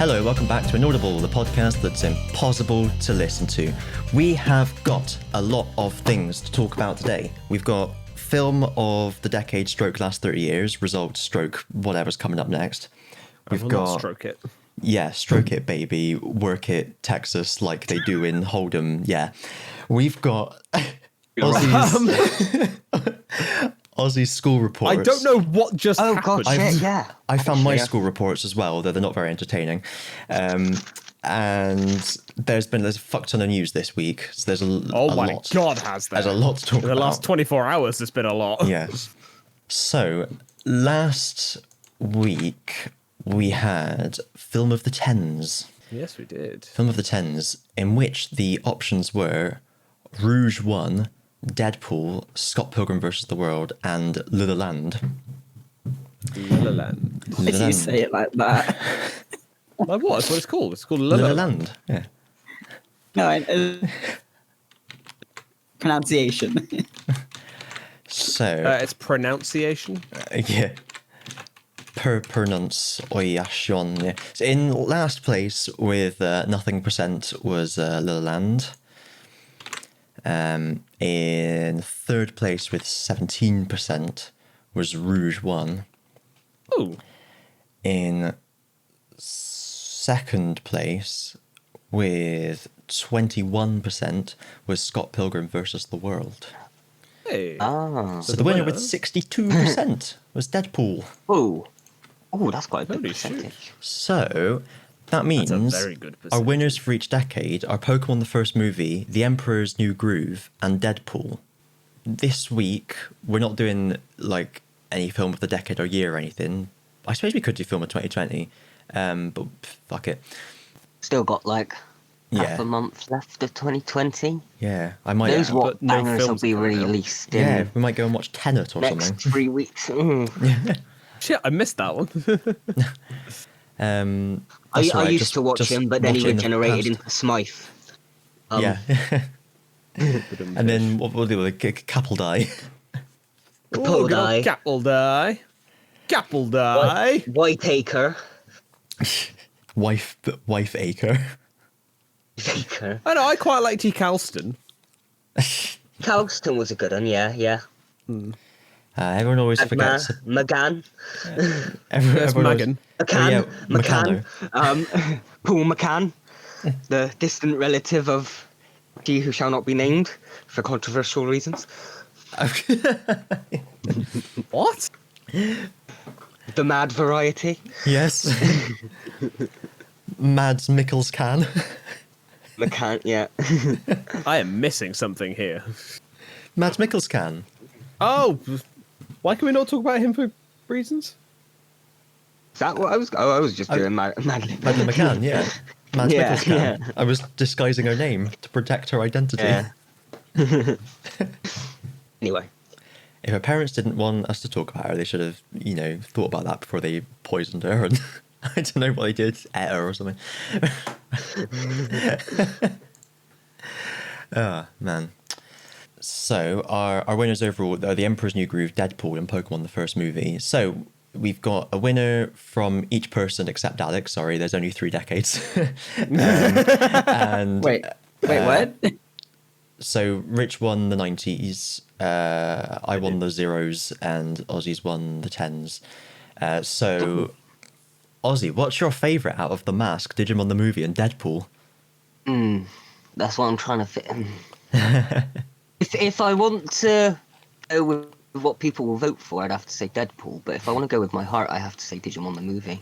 Hello, welcome back to Inaudible, the podcast that's impossible to listen to. We have got a lot of things to talk about today. We've got film of the decade stroke last 30 years, results stroke whatever's coming up next. We've got stroke it. Yeah, stroke it, baby. Work it, Texas, like they do in Hold'em. Yeah. We've got Aussie's school reports. I don't know what just happened. God, shit, yeah. I found my school reports as well, though they're not very entertaining. And there's a fuck ton of news this week. So there's a lot. God, has there? There's a lot to talk about. In the last 24 hours, there's been a lot. Yes. So, last week, we had Film of the Tens. Yes, we did. Film of the Tens, in which the options were Rouge 1, Deadpool, Scott Pilgrim vs. the World, and La La Land. La La Land. Why do you say it like that? Like what? That's what it's called. It's called La La La La Land, yeah. No, pronunciation. So... it's pronunciation. Yeah. Pronunciation. Yeah. So in last place with nothing percent was La La Land. In third place with 17% was Rouge 1. Oh. In second place with 21% was Scott Pilgrim versus the World. Hey. So the winner with 62% was Deadpool. Oh, that's quite a good Holy percentage. shit. So that means That's a very good our percentage. winners for each decade are Pokemon the First Movie, The Emperor's New Groove, and Deadpool. This week, we're not doing like any film of the decade or year or anything. I suppose we could do film of 2020, but fuck it. Still got like half Yeah. a month left of 2020. Yeah, I might. Those what but no bangers will films be coming out. released Yeah, in we might go and watch Tenet or next something. 3 weeks. Mm. Shit, I missed that one. That's I all right, used just- to watch just him, but then watch he it in the regenerated past. into Smythe. Yeah. And then what we'll do with a couple die. Capel die. Gapple die. Gapple die. Whiteacre. wife acre. Acre. I know, I quite like T. Calston. Calston was a good one, yeah. Everyone always forgets. McGann. There's Megan. McCann. Meccano. Paul McCann. The distant relative of He Who Shall Not Be Named for controversial reasons. What? The mad variety. Yes. Mads Mikkelsen. McCann, yeah. I am missing something here. Mads Mikkelsen. Oh, why can we not talk about him for reasons? Is that what I was? Oh, I was just doing Madly. Madeleine McCann, yeah. Mads Yeah, Mikkelsen. yeah. I was disguising her name to protect her identity. Yeah. Anyway. If her parents didn't want us to talk about her, they should have, thought about that before they poisoned her. And I don't know what they did, ate her or something. Oh, man. So, our winners overall are The Emperor's New Groove, Deadpool, and Pokemon the First Movie. So, we've got a winner from each person except Alex. Sorry, there's only 3 decades. And Wait, what? So, Rich won the 90s, I won the zeros, and Aussie's won the 10s. So, Aussie, what's your favourite out of The Mask, Digimon the Movie, and Deadpool? That's what I'm trying to fit in. If I want to go with what people will vote for, I'd have to say Deadpool. But if I want to go with my heart, I have to say Digimon the Movie.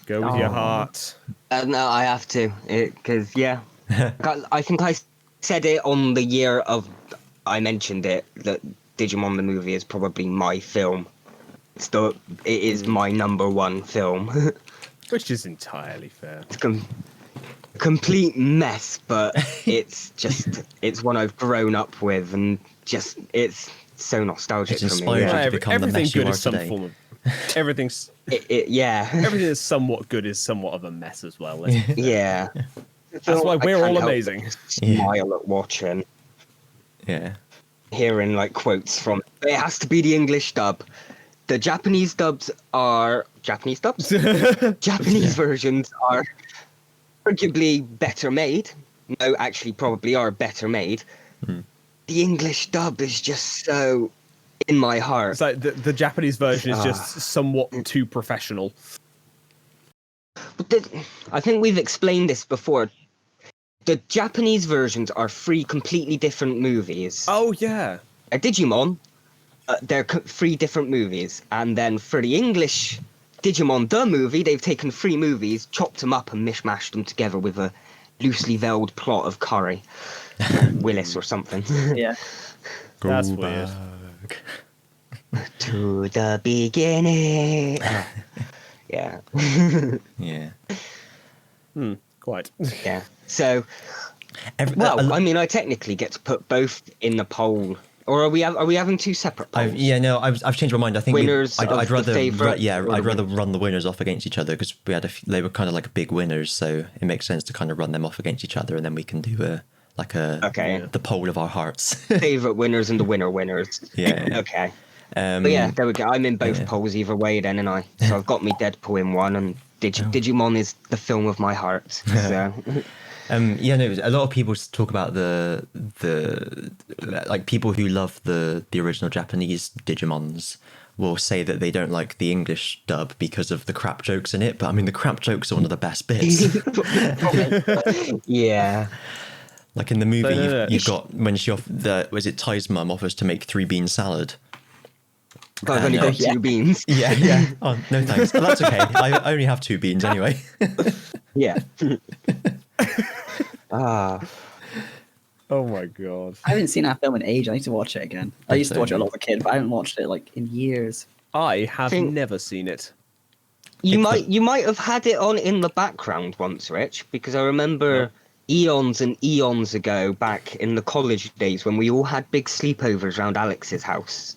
Go with your heart. No, I have to. Because, yeah. I think I said it on the year of... I mentioned it, that Digimon the Movie is probably my film. It is my number 1 film. Which is entirely fair. It's complete mess, but it's one I've grown up with, and just it's so nostalgic It's for me. inspired Yeah. you to become the Everything mess you good are is some today. form of... Everything's... Yeah. Everything that's somewhat good is somewhat of a mess as well. Yeah. That's why I we're can't all help amazing. but smile at watching, Yeah. hearing like quotes from. It has to be the English dub. the Japanese dubs are Japanese dubs. Japanese versions are arguably better made. No, actually, probably are better made. The English dub is just so in my heart. It's like the Japanese version is just somewhat too professional. But I think we've explained this before. The Japanese versions are three completely different movies. Oh yeah. Digimon, they're three different movies, and then for the English Digimon the movie, they've taken three movies, chopped them up, and mishmashed them together with a loosely veiled plot of Curry, Willis or something. Yeah. That's Go weird. back. To the beginning. Yeah. Yeah. Quite. Yeah. So, I mean, I technically get to put both in the poll. Or are we having two separate polls? I've changed my mind. I think Winners I'd of rather the favourite or I'd the rather winners? run the winners off against each other because they were kind of like big winners, so it makes sense to kind of run them off against each other, and then we can do the poll of our hearts. Favorite winners and the winners. Yeah. Okay. But yeah, there we go. I'm in both polls either way then, and I. So I've got me Deadpool in one, and Digimon is the film of my heart. So. A lot of people talk about the like people who love the original Japanese Digimons will say that they don't like the English dub because of the crap jokes in it, but I mean the crap jokes are one of the best bits. Yeah. Like in the movie, you've got when Ty's mum offers to make 3-bean salad. But I've only got two beans. Yeah. Oh, no thanks. Oh, that's okay. I only have 2 beans anyway. Yeah. Oh my god. I haven't seen that film in age. I need to watch it again. I used to watch it a lot as a kid, but I haven't watched it like in years. I have never seen it. You might have had it on in the background once, Rich, because I remember eons and eons ago, back in the college days when we all had big sleepovers around Alex's house.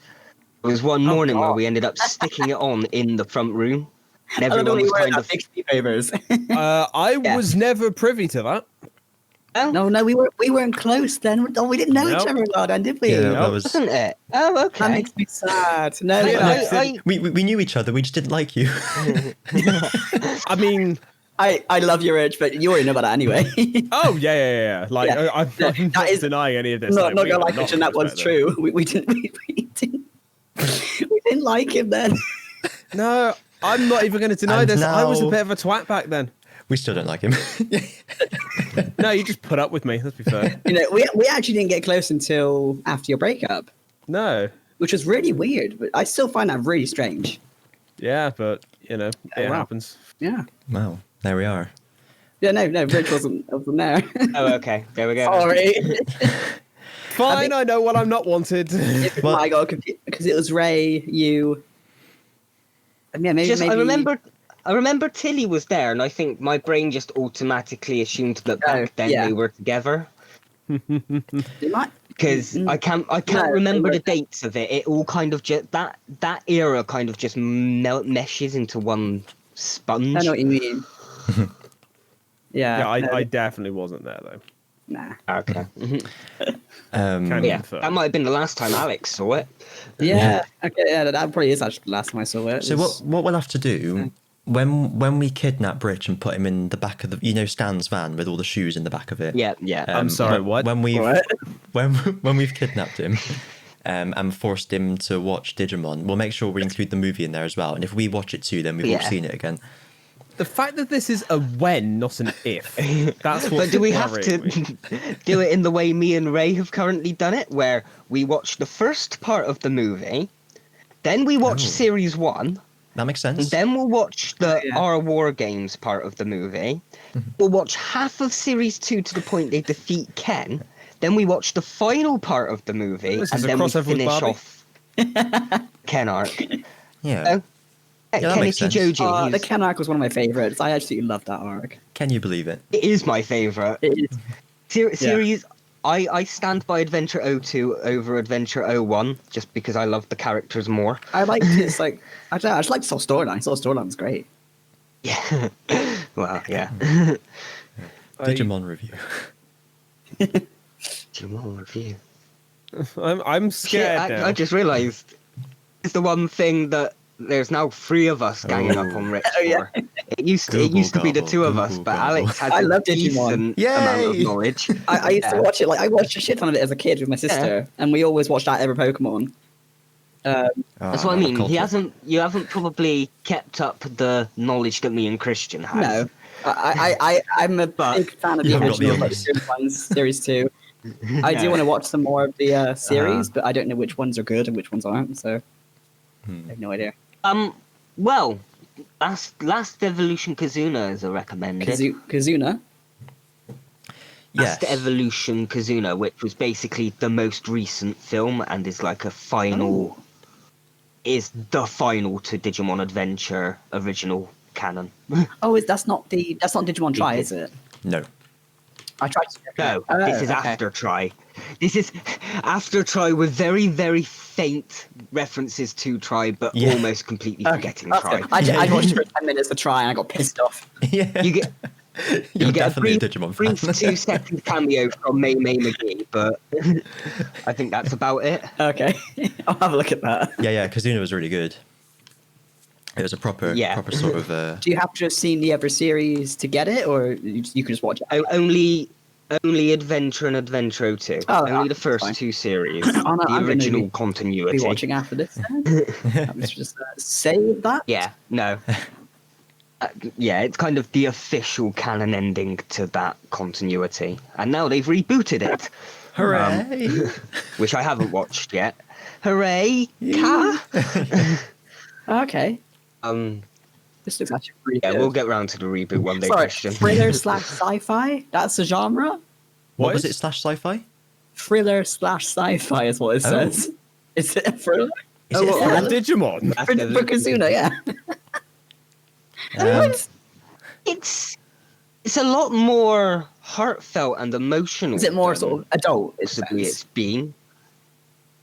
There was one morning where we ended up sticking it on in the front room. And everyone was kind of big sleepovers. I was never privy to that. No, we weren't close then. Oh, we didn't know each other well then, did we? Yeah, that was. Wasn't it? Oh, okay. That makes me sad. No, We knew each other. We just didn't like you. I mean, I love your urge, but you already know about that anyway. oh yeah. Like Yeah. I'm not is- denying any of this. not we gonna were like not it, and that close was back true. We didn't like him then. then. No, I'm not even going to deny And this. I was a now- bit of a twat back then. We still don't like him. No, you just put up with me. Let's be fair. You know, we actually didn't get close until after your breakup, No. which was really weird. But I still find that really strange. Yeah, but it wow. happens. Yeah. Wow, there we are. Yeah, no, Rich wasn't there. Oh, okay. There we go. Sorry. Fine, I know what I'm not wanted. Oh my god, because it was Ray, you. And yeah, maybe. I remember Tilly was there, and I think my brain just automatically assumed that back then yeah. they were together. It might. Because I can't No, remember they the dates of it. It all kind of just that era kind of just meshes into one sponge. I know what you mean. Yeah, no, I definitely wasn't there though. Nah. Okay. Can Yeah, confirm. that might have been the last time Alex saw it. Yeah. Okay. Yeah, that probably is actually the last time I saw it. So what we'll have to do when we kidnap Rich and put him in the back of the Stan's van with all the shoes in the back of it. Yeah. I'm sorry, what? When we've What? when we've kidnapped him and forced him to watch Digimon, we'll make sure we include the movie in there as well. And if we watch it too, then we've all Yeah. seen it again. The fact that this is a when, not an if. That's what. But do we have to do it in the way me and Ray have currently done it, where we watch the first part of the movie, then we watch series 1, That makes and sense. then we'll watch the Yeah. Our War Games part of the movie. We'll watch half of series 2 to the point they defeat Ken. Then we watch the final part of the movie, This and is a then we crossover with finish Barbie? off Ken arc. Yeah. that makes sense. Joji. The Ken arc was one of my favorites. I absolutely loved that arc. Can you believe it? It is my favourite. It is. Series. I stand by Adventure 02 over Adventure 01 just because I love the characters more. I liked his I don't know. I just liked the storyline. The storyline was great. Yeah. Well, yeah. Digimon review. Digimon review. I'm Shit, scared now. I just realised it's the one thing that there's now 3 of us ganging up on Rich Oh, yeah. for. It used to be the Google 2 of us, gobble, but Google Alex has I a love Digimon. decent amount of Yay! knowledge. I used to Yeah. watch it. Like I watched a shit ton of it as a kid with my sister, and we always watched that every Pokemon. That's what I mean. You haven't probably kept up the knowledge that me and Christian has. No, I'm a But big fan of you the haven't got the original like, honors. Series 1, Series 2. I do want to watch some more of the series, but I don't know which ones are good and which ones aren't, so I have no idea. Well, last Evolution Kazuna is a recommended. Kazuna? Yes. Last Evolution Kazuna, which was basically the most recent film and is like a final, is the final to Digimon Adventure original canon. Oh, that's not Digimon Tri, is it? No. I tried to. No, Oh, this is okay. After Try. This is After Try with very, very faint references to Try, but Yeah. almost completely Okay, forgetting that's Try. good. I watched it for 10 minutes to try, and I got pissed off. Yeah. You get You're you get a definitely brief, a Digimon brief fan. 2-second cameo from May McGee, but I think that's about it. Okay, I'll have a look at that. yeah, Kazuna was really good. It was a proper sort of. Do you have to have seen the other series to get it, or you can just watch it? Only Adventure and Adventure 2. Oh, Only the that's first fine. 2 series. Oh, no, the I'm gonna original Be continuity. watching after this. Then. Let's just save that. Yeah, no. Yeah, it's kind of the official canon ending to that continuity. And now they've rebooted it, Hooray! which I haven't watched yet. Hooray! Ka! Okay, this looks actually pretty Yeah, good. we'll get round to the reboot one day, Sorry, Christian. thriller / sci-fi. That's the genre. What was it? /sci-fi? Thriller / sci-fi is what it says. Is it a thriller? Is it a For thriller? Digimon. That's For the- Kazuna, yeah. What? It's a lot more heartfelt and emotional. Is it more than sort of adult? It possibly says? it's been.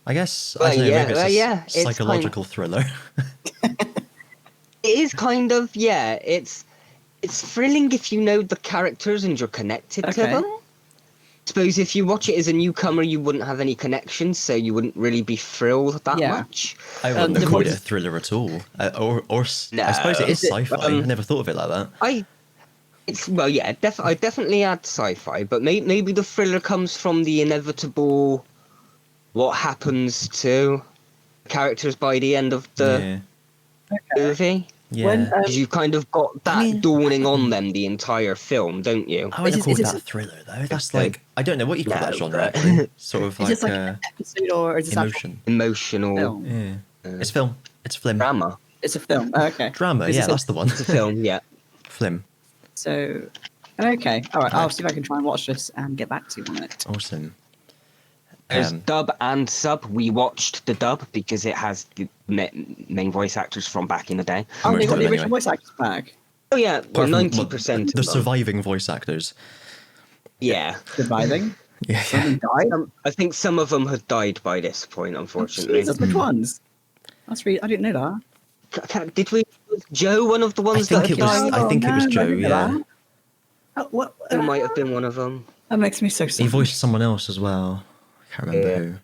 I guess Well, I don't know. yeah, Maybe it's a yeah, it's psychological thriller. It is kind of, yeah. It's thrilling if you know the characters and you're connected to Okay. them. Suppose if you watch it as a newcomer, you wouldn't have any connections, so you wouldn't really be thrilled that Yeah. much. I wouldn't the have called it voice- a thriller at all. No. I suppose it is Is it, sci-fi. I never thought of it like that. It's well, yeah. I definitely add sci-fi, but maybe the thriller comes from the inevitable, what happens to characters by the end of the movie. Yeah. When, Because you've kind of got that mean- dawning on them the entire film, don't you? I wouldn't Is have it- called is that it- a thriller though. That's like I don't know what you call No, that genre. but- Actually. Sort of is like, this like an episode or is this emotion. Emotional Film? Yeah. It's film. It's flim. drama. It's a film. Oh, okay. Drama. Is Yeah, this that's the one. It's a film, yeah. Flim. So, okay. All right. I'll see if I can try and watch this and get back to you on it. Awesome. There's dub and sub. We watched the dub because it has the main voice actors from back in the day. Oh, they Most got of the them, original anyway. voice actors back. Oh yeah, well, Apart from, 90% the of them. surviving voice actors. Yeah, Surviving. Yeah. Someone died. I think some of them had died by this point, unfortunately. Jesus, which ones? That's really. I didn't know that. Did we? Was Joe one of the ones think that it was- applied? I think it was no, I Joe, didn't know yeah. that. Oh, what? It might have been one of them. That makes me so sad. He voiced someone else as well. I can't remember Yeah. who.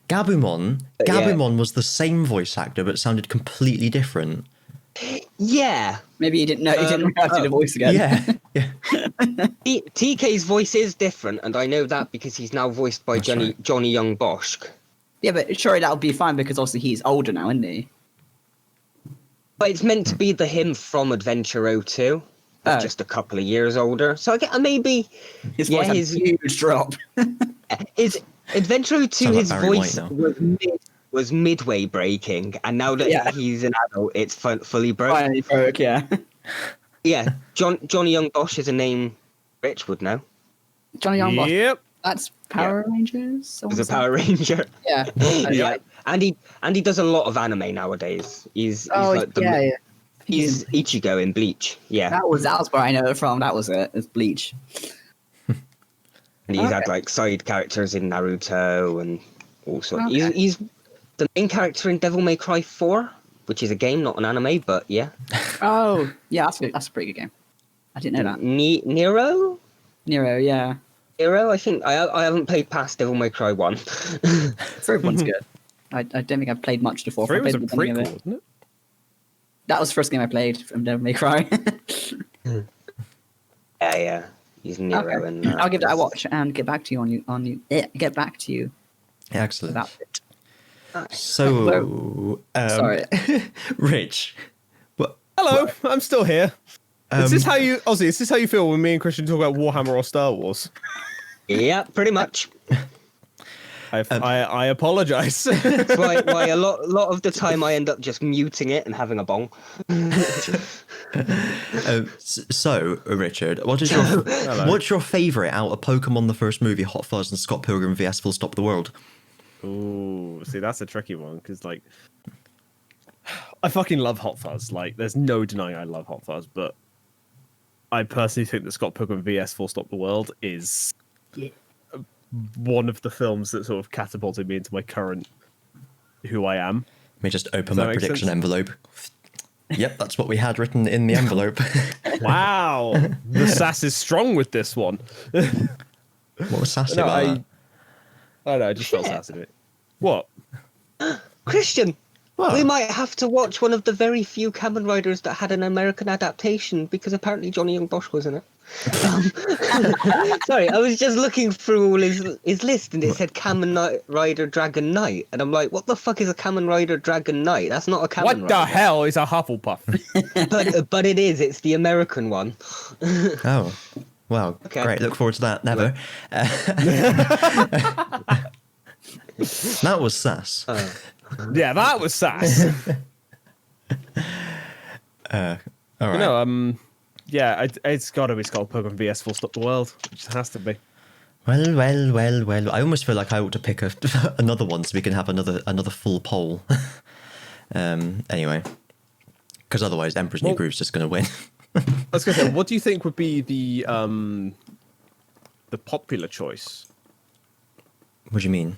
Gabumon. But yeah. Gabumon was the same voice actor, but sounded completely different. Yeah, Maybe he didn't know. He didn't know how to do the voice again. Yeah. Yeah. TK's voice is different, and I know that because he's now voiced by That's right. Johnny Young Bosch. Yeah, but surely that'll be fine because obviously he's older now, isn't he? But it's meant to be the him from Adventure 02, Oh. just a couple of years older. So I get maybe His Yeah, voice had his- a huge drop. is Adventure 02. Sounds like His Barry voice White now. was midway breaking, and now that Yeah. he's an adult, it's fully broke. Finally broke, yeah. Yeah, Johnny Young Bosch is a name Rich would know. Johnny Young Bosch. Yep. That's Power Rangers? He's a Power Ranger. Yeah. Yeah, and he does a lot of anime nowadays. He's Oh, like the, yeah. he's Ichigo in Bleach. Yeah, That was where I know it from. That was it. It's Bleach. and he's had like side characters in Naruto and also Okay. he's the main character in Devil May Cry 4, which is a game, not an anime, but yeah. Oh, yeah, that's a pretty good game. I didn't know that. Nero, Yeah. I think I haven't played past Devil May Cry 1. Third one's good. I don't think I've played much before. 3 I was played a the beginning of prequel, it. wasn't it? That was the first game I played from Devil May Cry. Yeah. He's Nero Okay. and I'll give that a watch and get back to you get back to you Excellent. about it. So, Sorry. Rich, what? Hello, I'm still here. Um, Is this how you, Ozzy? Is this how you feel when me and Christian talk about Warhammer or Star Wars? Yeah, pretty much. I apologize. That's why a lot of the time I end up just muting it and having a bong. So, Richard, what's your favourite out of Pokemon the first movie, Hot Fuzz, and Scott Pilgrim vs. Full Stop the World? Ooh, see, that's a tricky one because, like, I fucking love Hot Fuzz. Like, there's no denying I love Hot Fuzz, but I personally think that Scott Pilgrim vs. Full Stop the World is one of the films that sort of catapulted me into my current who I am. Let me just open Does that my make prediction sense? envelope. Yep, that's what we had written in the envelope. Wow, the sass is strong with this one. What was sassy No, about I that? don't know, I just felt sassy to it. What? Christian, What? we might have to watch one of the very few Kamen Riders that had an American adaptation because apparently Johnny Young Bosch was in it. Sorry, I was just looking through all his list and it said Kamen Rider Dragon Knight, and I'm like, what the fuck is a Kamen Rider Dragon Knight? That's not a Kamen What Rider. the hell is a Hufflepuff? But it is. It's the American one. Oh, well, Okay. great. Look forward to that. Never. That was sass. Yeah, that was sass. All right. No, yeah, it's got to be Scott Pilgrim vs. Full Stop the World. It just has to be. Well. I almost feel like I ought to pick another one so we can have another full poll. Anyway, because otherwise Emperor's New Well- Groove's just going to win. I was going to say, what do you think would be the popular choice? What do you mean?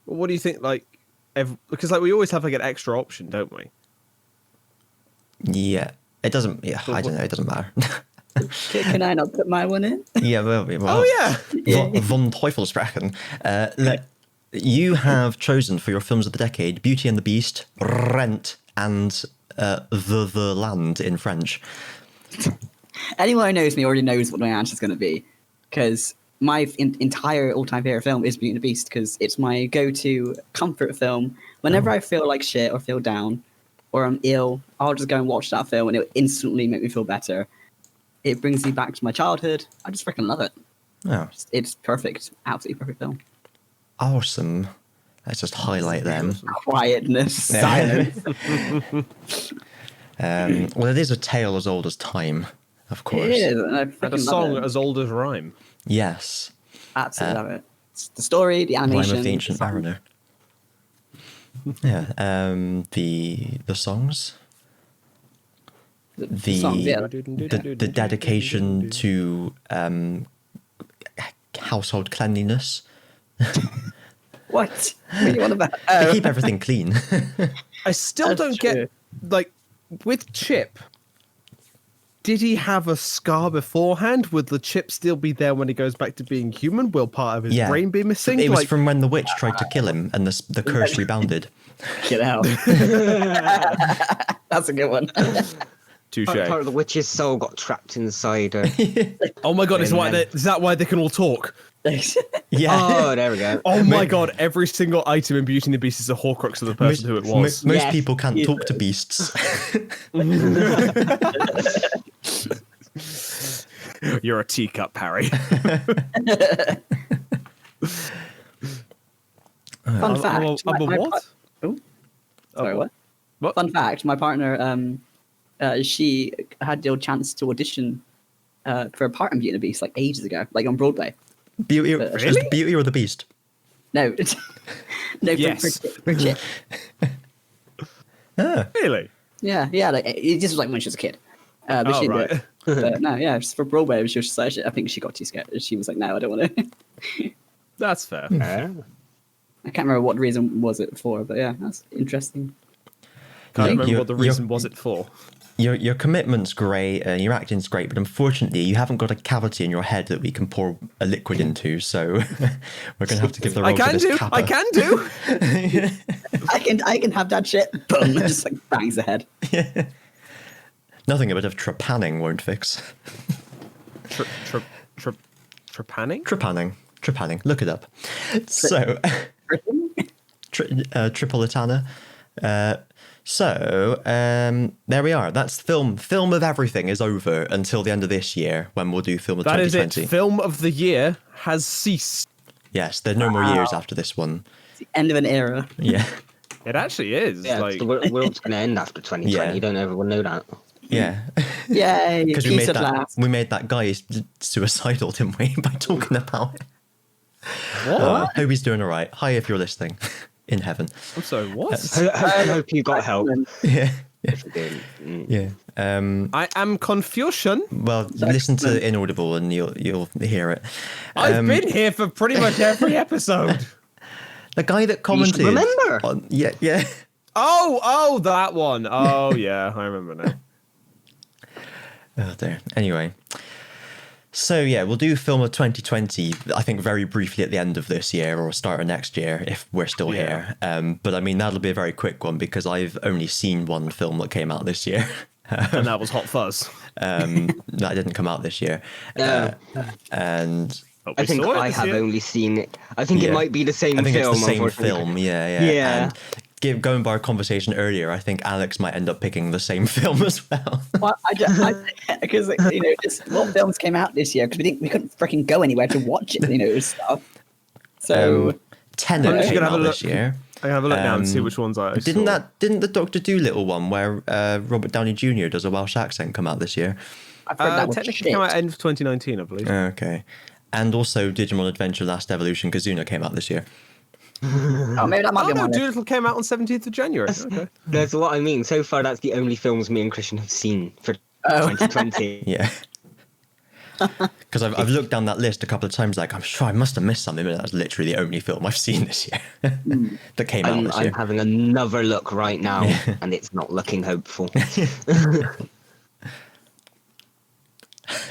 What do you think? Like, because like we always have like an extra option, don't we? Yeah, it doesn't. Yeah, I don't know. It doesn't matter. Can I not put my one in? Yeah, well. Oh yeah. Von Teufelsprachen. You have chosen for your films of the decade Beauty and the Beast, Rent, and the Land in French. Anyone who knows me already knows what my answer is going to be, because my entire all-time favorite film is Beauty and the Beast, because it's my go-to comfort film. Whenever I feel like shit or feel down or I'm ill, I'll just go and watch that film and it'll instantly make me feel better. It brings me back to my childhood. I just freaking love it. Oh, It's perfect. Absolutely perfect film. awesome. Let's just highlight them. Quietness, silence. Well, it is a tale as old as time, of course. It is. And I And a freaking song love it. as old as rhyme. Yes. Absolutely love it. It's the story, the Rhyme animation. of the Ancient the song. Mariner. Yeah. The songs. The songs, yeah. the dedication to household cleanliness. What? What are you on about? They keep everything clean. I still That's don't true. get, like, with Chip, did he have a scar beforehand? Would the chip still be there when he goes back to being human? Will part of his Yeah. brain be missing? It was Like, from when the witch tried to kill him and the curse rebounded. Get out. That's a good one. touche. Part of the witch's soul got trapped inside her. Oh my god, is And then- that why they can all talk? Yeah. Oh, there we go. Oh my god, every single item in Beauty and the Beast is a Horcrux of the person who it was. Most Yes. people can't talk to beasts. You're a teacup, Harry. Fun fact. I'm a my what? Oh, sorry, what? What? Fun fact: my partner, she had the chance to audition for a part in Beauty and the Beast like ages ago, like on Broadway. Beauty, Really? is Beauty or the Beast? No, no, Yes. for Chip. Really? Yeah, like it just was like when she was a kid. But Oh, she right. did it. But no, yeah, just for Broadway, she was just like, I think she got too scared. She was like, no, I don't want to. That's fair. I can't remember what reason was it for, but yeah, that's interesting. Can't remember You- what the you're- reason was it for. Your commitment's great and your acting's great, but unfortunately you haven't got a cavity in your head that we can pour a liquid into. So we're gonna have to give the role to this Kappa. I can do. I can have that shit. Boom! Just like bangs the head. Nothing a bit of trepanning won't fix. Trepanning? Trepanning. Look it up. So, Tripolitana. There we are. That's film. Film of everything is over until the end of this year when we'll do film of That 2020. is it. Film of the year has ceased. Yes, there are no more years after this one. It's the end of an era. Yeah. It actually is. Yeah, like the world's going to end after 2020. Yeah. Don't everyone know that? Yeah. Yay! Because Peace at last. we made that guy suicidal, didn't we, by talking about it. what? Hope he's doing all right. Hi, if you're listening in heaven. I'm sorry. What? I hope you got help. Yeah. If you didn't. Yeah. I am Confucian. Well, listen to Inaudible and you'll hear it. I've been here for pretty much every episode. The guy that commented. remember. Yeah. Oh, that one. Oh, yeah, I remember now. Oh dear. Anyway. So yeah, we'll do film of 2020, I think very briefly at the end of this year or start of next year if we're still here. But I mean, that'll be a very quick one because I've only seen one film that came out this year. And that was Hot Fuzz. That didn't come out this year. And But I we think saw it I this have year. only seen it. I think it Yeah. might be the same I think film. it's the same unfortunately. film. Yeah. Yeah. And going by our conversation earlier, I think Alex might end up picking the same film as well. Well, because just what films came out this year? Because we couldn't freaking go anywhere to watch it, stuff. So Tenet I'm just came gonna have out a this look. year. I can have a look now and see which ones I Didn't saw. the Doctor Dolittle one where Robert Downey Jr. does a Welsh accent come out this year? I've heard that was Technically shit. came out end of 2019, I believe. Okay. And also Digimon Adventure Last Evolution Kazuna came out this year. Oh, maybe that might be Oh no, on my list. Doolittle came out on 17th of January. Okay. That's what I mean. So far, that's the only films me and Christian have seen for 2020. Yeah. Because I've looked down that list a couple of times, like, I'm sure I must have missed something, but that's literally the only film I've seen this year that came out this I'm year. having another look right now, and it's not looking hopeful.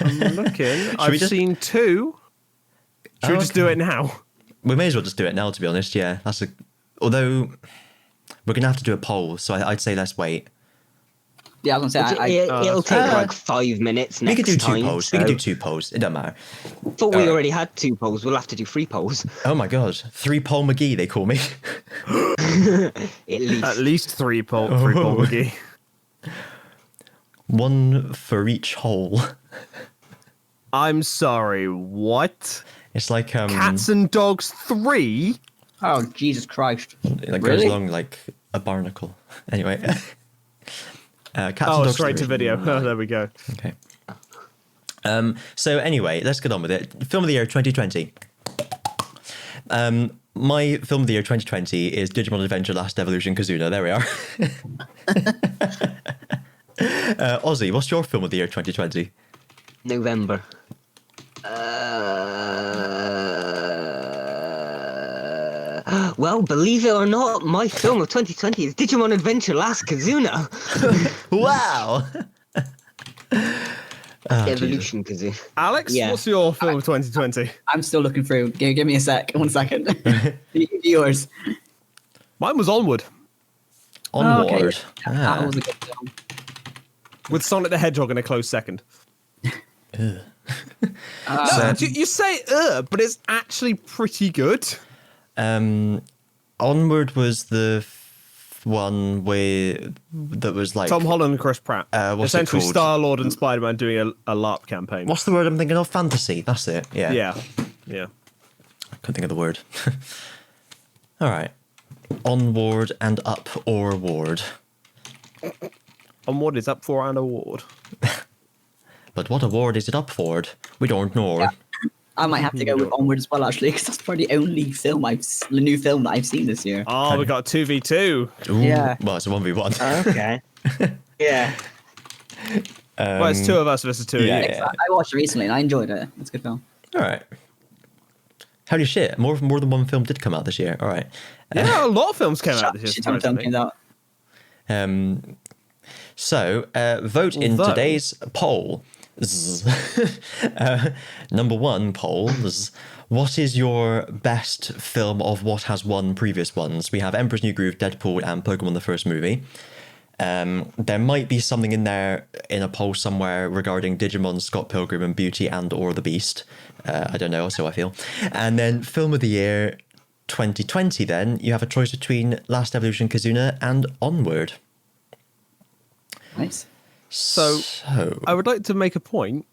I'm looking. I've we just- seen two. Should we Oh, just do it now? We may as well just do it now, to be honest. Yeah, although we're gonna have to do a poll, so I'd say let's wait. Yeah, I was gonna say It'll take fine. like 5 minutes We next could do time. two polls. so- We could do two polls. It doesn't matter. Thought we already had 2 polls. We'll have to do 3 polls. Oh my god, 3 poll McGee they call me. At least. At least three Paul McGee. One for each hole. I'm sorry. What? It's like Cats and Dogs 3? oh Jesus Christ! it goes Really? along like a barnacle. Anyway. Cats and Oh, Dogs straight to 3. video. Oh, there we go. Okay. So anyway, let's get on with it. Film of the year 2020. My film of the year 2020 is Digimon Adventure Last Evolution Kazuna. There we are. Ozzy, what's your film of the year 2020? November. Well, believe it or not, my film of 2020 is Digimon Adventure Last Kazuna. Wow! Oh, Evolution Kazoo. Alex, Yeah. what's your film of 2020? I'm still looking through. Give me a sec. 1 second. Yours. Mine was Onward, Onward. Okay. Ah. That was a good film. with Sonic the Hedgehog in a close second. Ugh. No, you say but it's actually pretty good. Onward was the one that was like Tom Holland and Chris Pratt. what's it Essentially called? Star-Lord and Spider-Man doing a LARP campaign. What's the word I'm thinking of? Fantasy. That's it. Yeah. Yeah. I couldn't think of the word. All right. Onward and up or ward. Onward is up for an award. But what award is it up for? We don't know. Yeah. I might have to go with Onward as well, actually, because that's probably the only new film that I've seen this year. Oh, we got 2v2. Ooh, Yeah. Well, it's a 1v1. Okay. Yeah. Well, it's 2 of us versus 2 of yeah. you. I watched it recently and I enjoyed it. It's a good film. All right. Holy shit! More than one film did come out this year. All right. Yeah, a lot of films came out this Shit year. ton of film came out. So, vote in Although- today's poll. Number one poll. What is your best film of what has won previous ones? We have Emperor's New Groove, Deadpool, and Pokemon the first movie. There might be something in there in a poll somewhere regarding Digimon, Scott Pilgrim, and Beauty and or the Beast. I don't know, so I feel. And then Film of the Year 2020, then, you have a choice between Last Evolution Kazuna and Onward. Nice. So, I would like to make a point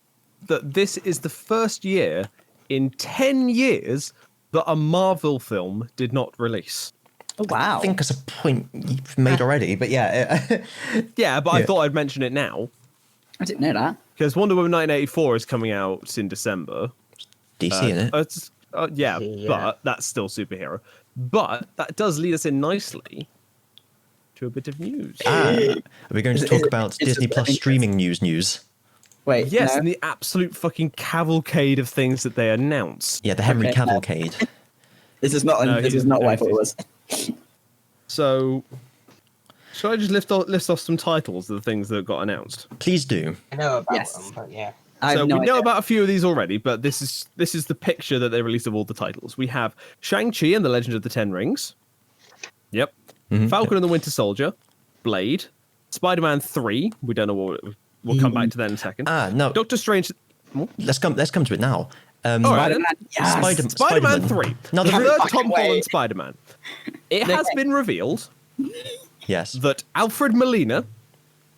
that this is the first year in 10 years that a Marvel film did not release. Oh, wow. I think it's a point you've made already, but yeah. Yeah, but I thought I'd mention it now. I didn't know that. Because Wonder Woman 1984 is coming out in December. DC, innit? It's, yeah, but that's still superhero. But that does lead us in nicely to a bit of news. Are we going to talk about it's Disney just Plus streaming news? Wait, Yes, no? and the absolute fucking cavalcade of things that they announced. Yeah, the Henry Okay. Cavalcade. This is not. No, this he's- is not what I no, thought it was. So, shall I just list off some titles of the things that got announced? Please do. I know about Yes. them, but yeah. I have So no we know idea. about a few of these already, but this is the picture that they released of all the titles. We have Shang-Chi and the Legend of the Ten Rings. Yep. Falcon and the Winter Soldier, Blade, Spider-Man 3. We don't know what. We'll come back to that in a second. No. Doctor Strange. Let's come to it now. All right, then. Spider-Man. Yes. Spider-Man 3. Now the the third fucking Tom way. Holland Spider-Man. It has been revealed Yes. that Alfred Molina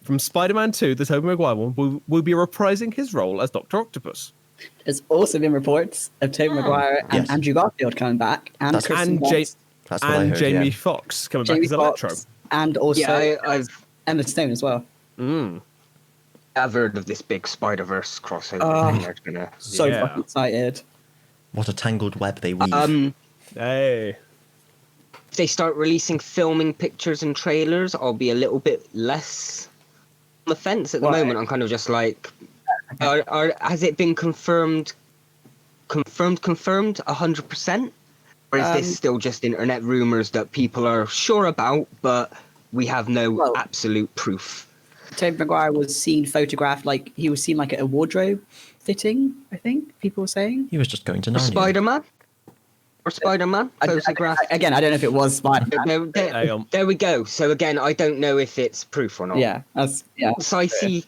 from Spider-Man 2, the Tobey Maguire one, will be reprising his role as Dr. Octopus. There's also been reports of Tobey Maguire and Yes. Andrew Garfield coming back, and That's- Kristen And, Dunst, That's what I and heard, Jamie yeah. Foxx coming back Jamie as Electro. Foxx, and also Yeah, I've Emma Stone as well. heard of this big Spider-Verse crossover Oh. thing they're gonna. So Yeah. fucking excited. What a tangled web they weave. Hey. If they start releasing filming pictures and trailers, I'll be a little bit less on the fence at the Why? moment. I'm kind of just like, has it been confirmed 100%? Or is this still just internet rumors that people are sure about, but we have no Well- absolute proof? Tobey Maguire was seen photographed, like he was seen like at a wardrobe fitting. I think people were saying. he was just going to Or Narnia. Spider-Man? Or Spider-Man? Photographed? Again, I don't know if it was Spider-Man. Hang on. There we go. So again, I don't know if it's proof or not. Yeah, yeah. So I see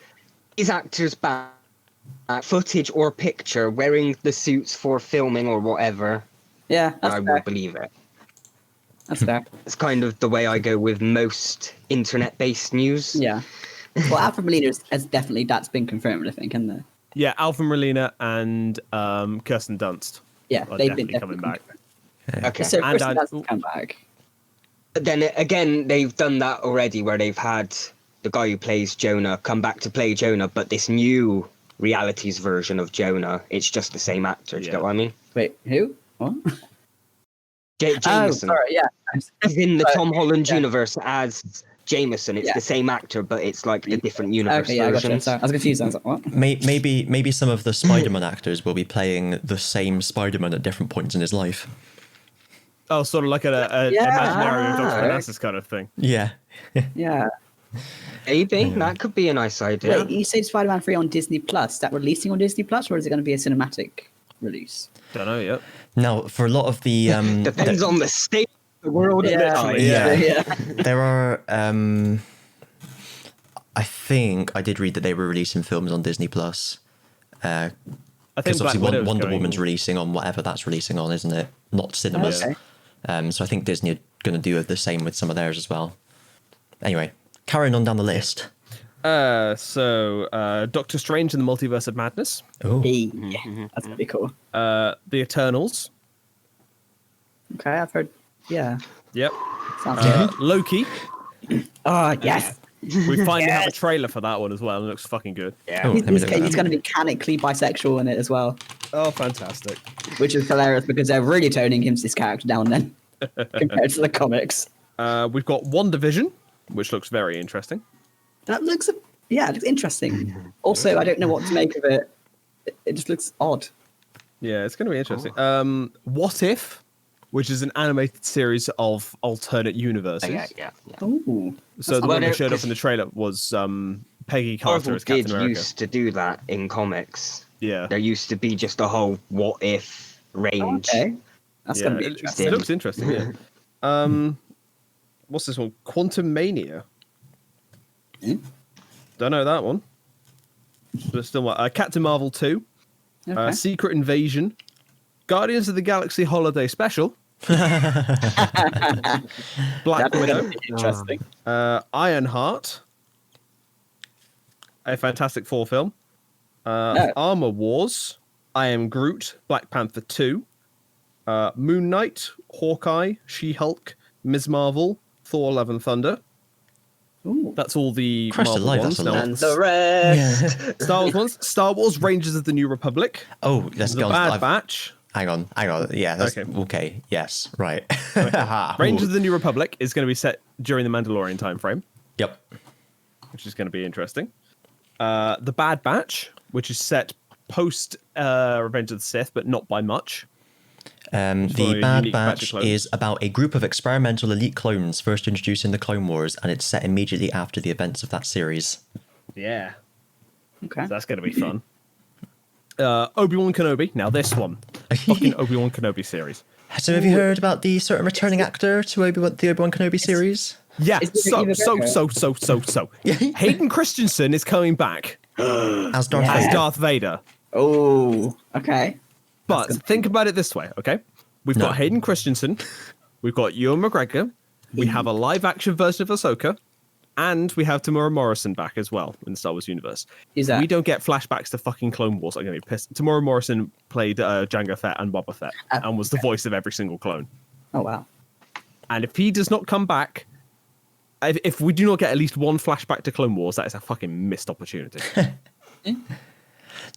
these actors back, footage or picture, wearing the suits for filming or whatever, Yeah, and that's I will fair. believe it. That's fair. It's kind of the way I go with most internet-based news. Yeah. Well, Alfred Molina has definitely that's been confirmed. I think, and Yeah, Alfred Molina and Kirsten Dunst yeah, are they've been definitely coming back. Okay. So And Kristen I- Dunst has come back. But then again, they've done that already, where they've had the guy who plays Jonah come back to play Jonah, but this new realities version of Jonah, it's just the same actor. Do you Yeah. get what I mean? Wait, who? What? Oh, Jameson. sorry. Yeah. He's in the Sorry, Tom Holland yeah. universe as Jameson. It's Yeah. the same actor, but it's like the different universe Okay, yeah, I gotcha. versions. Sorry, I was confused. I was like, what? Maybe some of the Spider-Man actors will be playing the same Spider-Man at different points in his life. Oh, sort of like a Yeah. imaginary of Dr. Ah. Parnassus kind of thing. Yeah. Yeah. Maybe that could be a nice idea. Wait, you say Spider-Man 3 on Disney Plus? Is that releasing on Disney Plus, or is it going to be a cinematic release? Don't know yet. Now, for a lot of the Depends on the state of the world. Literally, yeah. there are I think I did read that they were releasing films on Disney Plus. I think Because Black obviously Widow's Wonder going- Woman's releasing on whatever that's releasing on, isn't it? Not cinemas. Okay. So I think Disney are going to do the same with some of theirs as well. Anyway, carrying on down the list. So Doctor Strange and the Multiverse of Madness, Oh, Hey, that's pretty cool. The Eternals, Okay, I've heard. Yeah, yep, sounds good. Loki. Oh yes, We finally have a trailer for that one as well, and it looks fucking good. Yeah. Oh, he's, let me he's, look at he's that. going to be canically bisexual in it as well, Oh, fantastic! which is hilarious because they're really toning his character down then compared to the comics. We've got WandaVision, which looks very interesting. That looks, yeah, it looks interesting. Also, I don't know what to make of it. It just looks odd. Yeah, it's going to be interesting. What If? which is an animated series of alternate universes. Yeah. Ooh. So the Well, one they no, showed up 'cause in the trailer was Peggy Carter Marvel as Captain did America. used to do that in comics. Yeah. There used to be just a whole what if range. Okay. That's gonna be It interesting. looks interesting. Yeah. What's this one? Quantum Mania. Hmm? Don't know that one. But still, Captain Marvel 2, Okay. Secret Invasion, Guardians of the Galaxy Holiday Special, Black That's Widow, gonna be interesting. Ironheart, a Fantastic Four film, No. Armor Wars, I Am Groot, Black Panther 2, Moon Knight, Hawkeye, She-Hulk, Ms. Marvel, Thor: Love and Thunder. Ooh. That's all the Christ Marvel alive, ones. that's a Now, lot. And the rest. Star Wars ones: Star Wars Rangers of the New Republic, Oh, let's The go. Bad Batch. Hang on. Yeah, that's Okay. okay. Yes, right. Rangers of the New Republic is going to be set during the Mandalorian time frame, Yep. which is going to be interesting. The Bad Batch, which is set post Revenge of the Sith, but not by much. for The a Bad unique batch of Batch clones. is about a group of experimental elite clones first introduced in the Clone Wars, and it's set immediately after the events of that series. Yeah, Okay. so that's going to be fun. Obi-Wan Kenobi. Now this one, fucking Obi-Wan Kenobi series. So have you heard about the certain returning actor to the Obi-Wan Kenobi series? Yeah, Is it even better? so. Hayden Christensen is coming back As Darth Yeah. as Vader. Darth Vader. Oh, okay. But think about it this way, okay? We've No. got Hayden Christensen, we've got Ewan McGregor, we have a live-action version of Ahsoka, and we have Tamora Morrison back as well in the Star Wars universe. Is that- We don't get flashbacks to fucking Clone Wars. I'm going to be pissed. Tamora Morrison played Jango Fett and Boba Fett and was the voice of every single clone. Oh wow. And if he does not come back, if we do not get at least one flashback to Clone Wars, that is a fucking missed opportunity.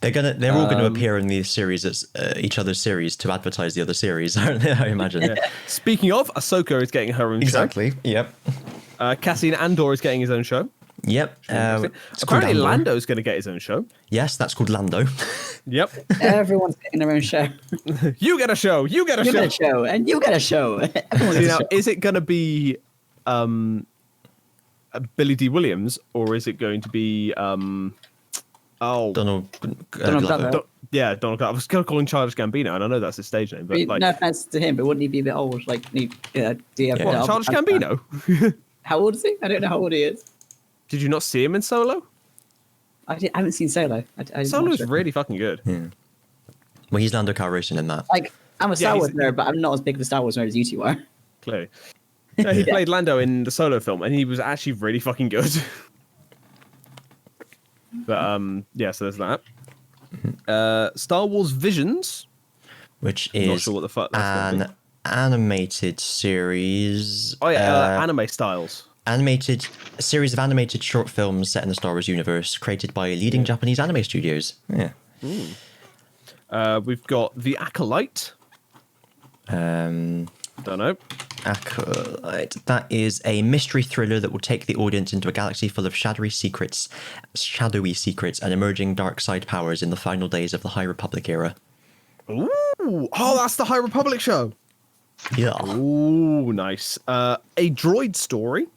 They're all going to appear in these series as each other's series to advertise the other series, aren't they? I imagine. Speaking of, Ahsoka is getting her own Exactly. Yep. show. Cassian Andor is getting his own show. Yep. It's called Apparently, Andor. Lando's going to get his own show. Yes, that's called Lando. Yep. Everyone's getting their own show. You get a show. You get a You show. get a show, and you get a show. Everyone See, gets now, a show. is it going to be Billy D. Williams or is it going to be Donald. Donald Glover. Glover. Donald Glover. I was going to call him Childish Gambino, and I know that's his stage name, but like, no offense to him, but wouldn't he be a bit old? Like, do you have Yeah. what, Childish Gambino? How old is he? I don't know how old he is. Did you not see him in Solo? I haven't seen Solo. I Solo's really fucking good. Well, he's Lando Calrissian in that. like. I'm a Star Yeah, Wars he's- nerd, but I'm not as big of a Star Wars nerd as you two are. Clearly. No, he played Lando in the Solo film, and he was actually really fucking good. But yeah, so there's that. Star Wars Visions. Which I'm not is sure what the fuck that's gonna an animated series. Oh yeah, anime styles. Animated a series of animated short films set in the Star Wars universe, created by leading Japanese anime studios. Yeah. We've got The Acolyte. Um, Don't know. Acolyte. That is a mystery thriller that will take the audience into a galaxy full of shadowy secrets, and emerging dark side powers in the final days of the High Republic era. Ooh, oh, that's the High Republic show. Yeah. Ooh, nice. A droid story.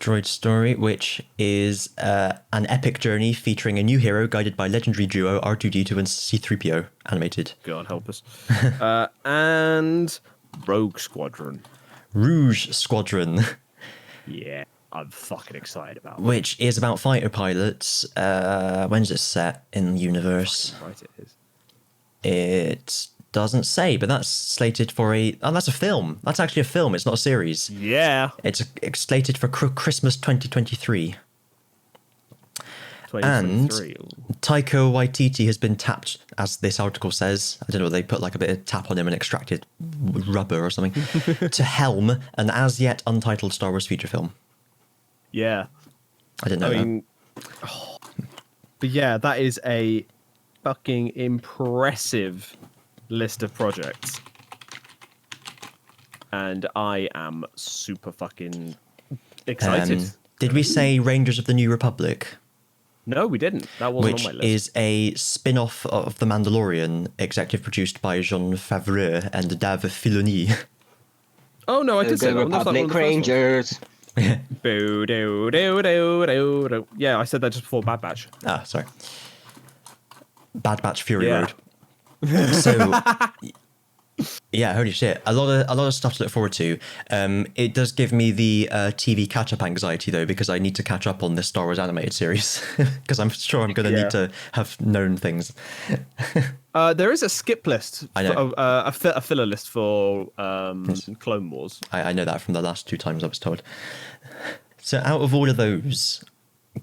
Droid Story, which is an epic journey featuring a new hero guided by legendary duo R2-D2 and C-3PO, animated. God help us. And Rogue Squadron. Rouge Squadron, Yeah, I'm fucking excited about it. which is about fighter pilots. When's it set in the universe? Right, it is. It doesn't say, but that's slated for that's a film. That's actually a film. It's not a series. Yeah. It's slated for Christmas 2023. 2023. Taika Waititi has been tapped, as this article says. I don't know, they put like a bit of tap on him and extracted rubber or something, to helm an as yet untitled Star Wars feature film. Yeah. I didn't know I that. mean, but yeah, that is a fucking impressive list of projects. And I am super fucking excited. Did we say Rangers of the New Republic? No, we didn't. That wasn't which on my list. is a spin-off of The Mandalorian, executive produced by Jean Favreau and Dave Filoni. Oh no, I did say The that one. That's like one of Republic the first ones. Rangers. Boo, doo, doo, doo, doo, doo. Yeah, I said that just before Bad Batch. Ah, sorry. Bad Batch Fury Yeah. Road. So, yeah, holy shit, a lot of stuff to look forward to. It does give me the TV catch-up anxiety though, because I need to catch up on this Star Wars animated series, because I'm sure I'm going to Yeah. need to have known things. There is a skip list, I know. a filler list for Clone Wars. I know that from the last 2 times I was told. So, out of all of those,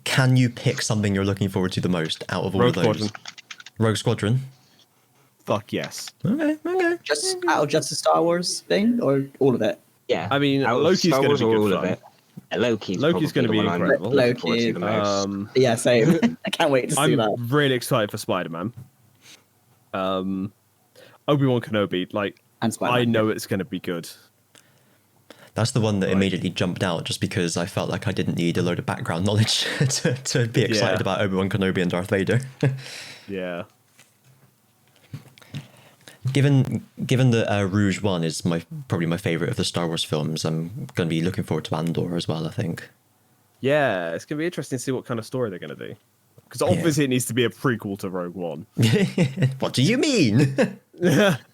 can you pick something you're looking forward to the most out of all Rogue of those? Squadron. Rogue Squadron. Fuck yes. Okay. Just out of just the Star Wars thing, or all of it? Yeah. I mean, Out of Loki's Star gonna Wars be or good all of fun. it. Yeah, Loki's Loki's probably gonna be the one incredible. I'm looking forward to Loki, the most. Yeah, same. I can't wait to see I'm that. really excited for Spider-Man. Obi-Wan Kenobi, like, And Spider-Man. I know it's going to be good. That's the one that Right. immediately jumped out, just because I felt like I didn't need a load of background knowledge to be excited Yeah. about Obi-Wan Kenobi and Darth Vader. Yeah. Given that Rouge One is probably my favorite of the Star Wars films, I'm going to be looking forward to Andor as well, I think. Yeah, it's going to be interesting to see what kind of story they're going to do. Because obviously it needs to be a prequel to Rogue One. What do you mean?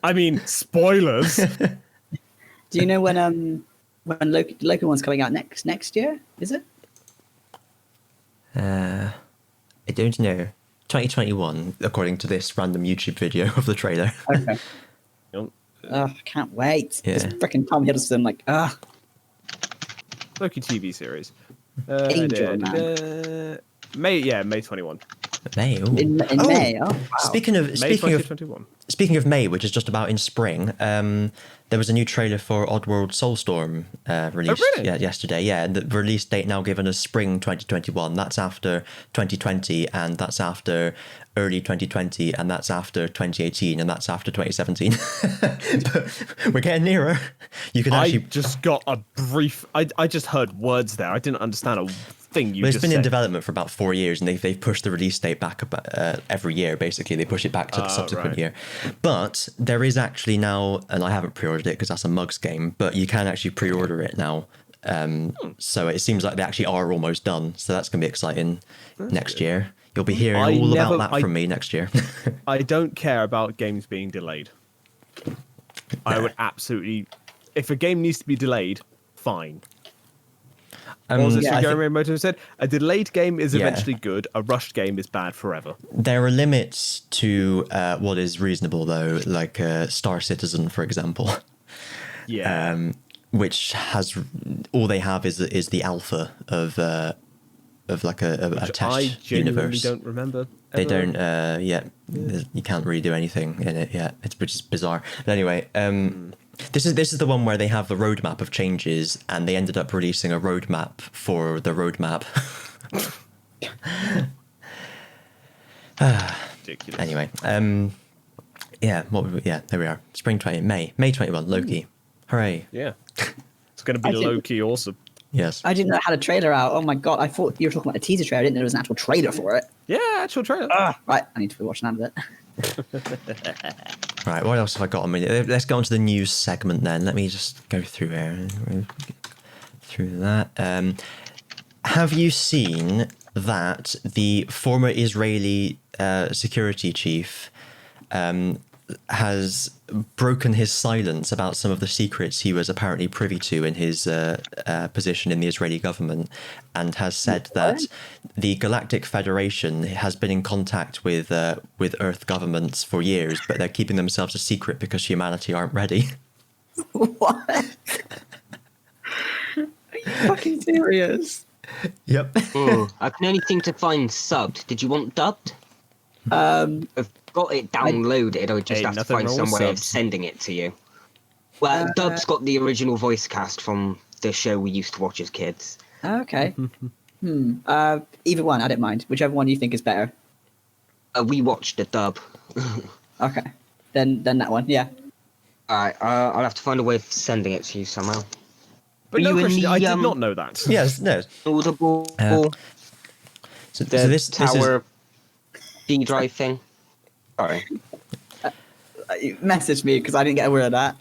I mean, spoilers. Do you know when Loki one's coming out next year? Is it? I don't know. 2021, according to this random YouTube video of the trailer. Okay. Nope. I can't wait. Yeah. It's freaking Tom Hiddleston. Like, Loki TV series. Angel, man. May 21. May. Ooh. in Oh, May. Oh, wow. Speaking of May 2021. Speaking of May, which is just about in spring, there was a new trailer for Oddworld Soulstorm released really? yesterday. Yeah, and the release date now given as spring 2021. That's after 2020, and that's after early 2020, and that's after 2018, and that's after 2017. But we're getting nearer. You can I actually. just got a brief... I just heard words there. I didn't understand a thing you But it's just been in said. development for about 4 years, and they've pushed the release date back every year. Basically, they push it back to the subsequent right. year. But there is actually now, and I haven't pre-ordered it because that's a Mugs game, but you can actually pre-order it now. So it seems like they actually are almost done. So that's going to be exciting next year. You'll be hearing I all never- about that from me next year. I don't care about games being delayed. I would absolutely... If a game needs to be delayed, fine. What was it yeah, I Shigeru Miyamoto said? A delayed game is Yeah. eventually good. A rushed game is bad forever. There are limits to what is reasonable, though, like Star Citizen, for example. Yeah. Which has all they have is the alpha of like a Which test I genuinely universe. don't remember. They ever. don't. You can't really do anything in it yet. Which is bizarre. But anyway, this is the one where they have a roadmap of changes, and they ended up releasing a roadmap for the roadmap. Ridiculous. Anyway, there we are. May 21. Loki. Hooray! Yeah. It's going to I be think- low-key awesome. Yes. I didn't know it had a trailer out. Oh my god! I thought you were talking about a teaser trailer. I didn't know there was an actual trailer for it. Yeah, actual trailer. Right, I need to be watching that a bit. Right, what else have I got on me? Let's go on to the news segment then. Let me just go through here. Through that. Have you seen that the former Israeli security chief has broken his silence about some of the secrets he was apparently privy to in his position in the Israeli government, and has said that the Galactic Federation has been in contact with Earth governments for years, but they're keeping themselves a secret because humanity aren't ready. What? Are you fucking serious? Yep. I can only seem to find subbed. Did you want dubbed? Um, I've got it downloaded. I just Ain't have to nothing find wrong some with way of subs. sending it to you. Well, dub's got the original voice cast from the show we used to watch as kids. okay. Either one, I don't mind. Whichever one you think is better. We watched the dub. Okay. Then that one. Yeah. Alright, I'll have to find a way of sending it to you somehow. But Are no, you in Christian, the, I did not know that. Yes. No. Audible. The this tower D drive thing. Sorry. Message me because I didn't get a word of that.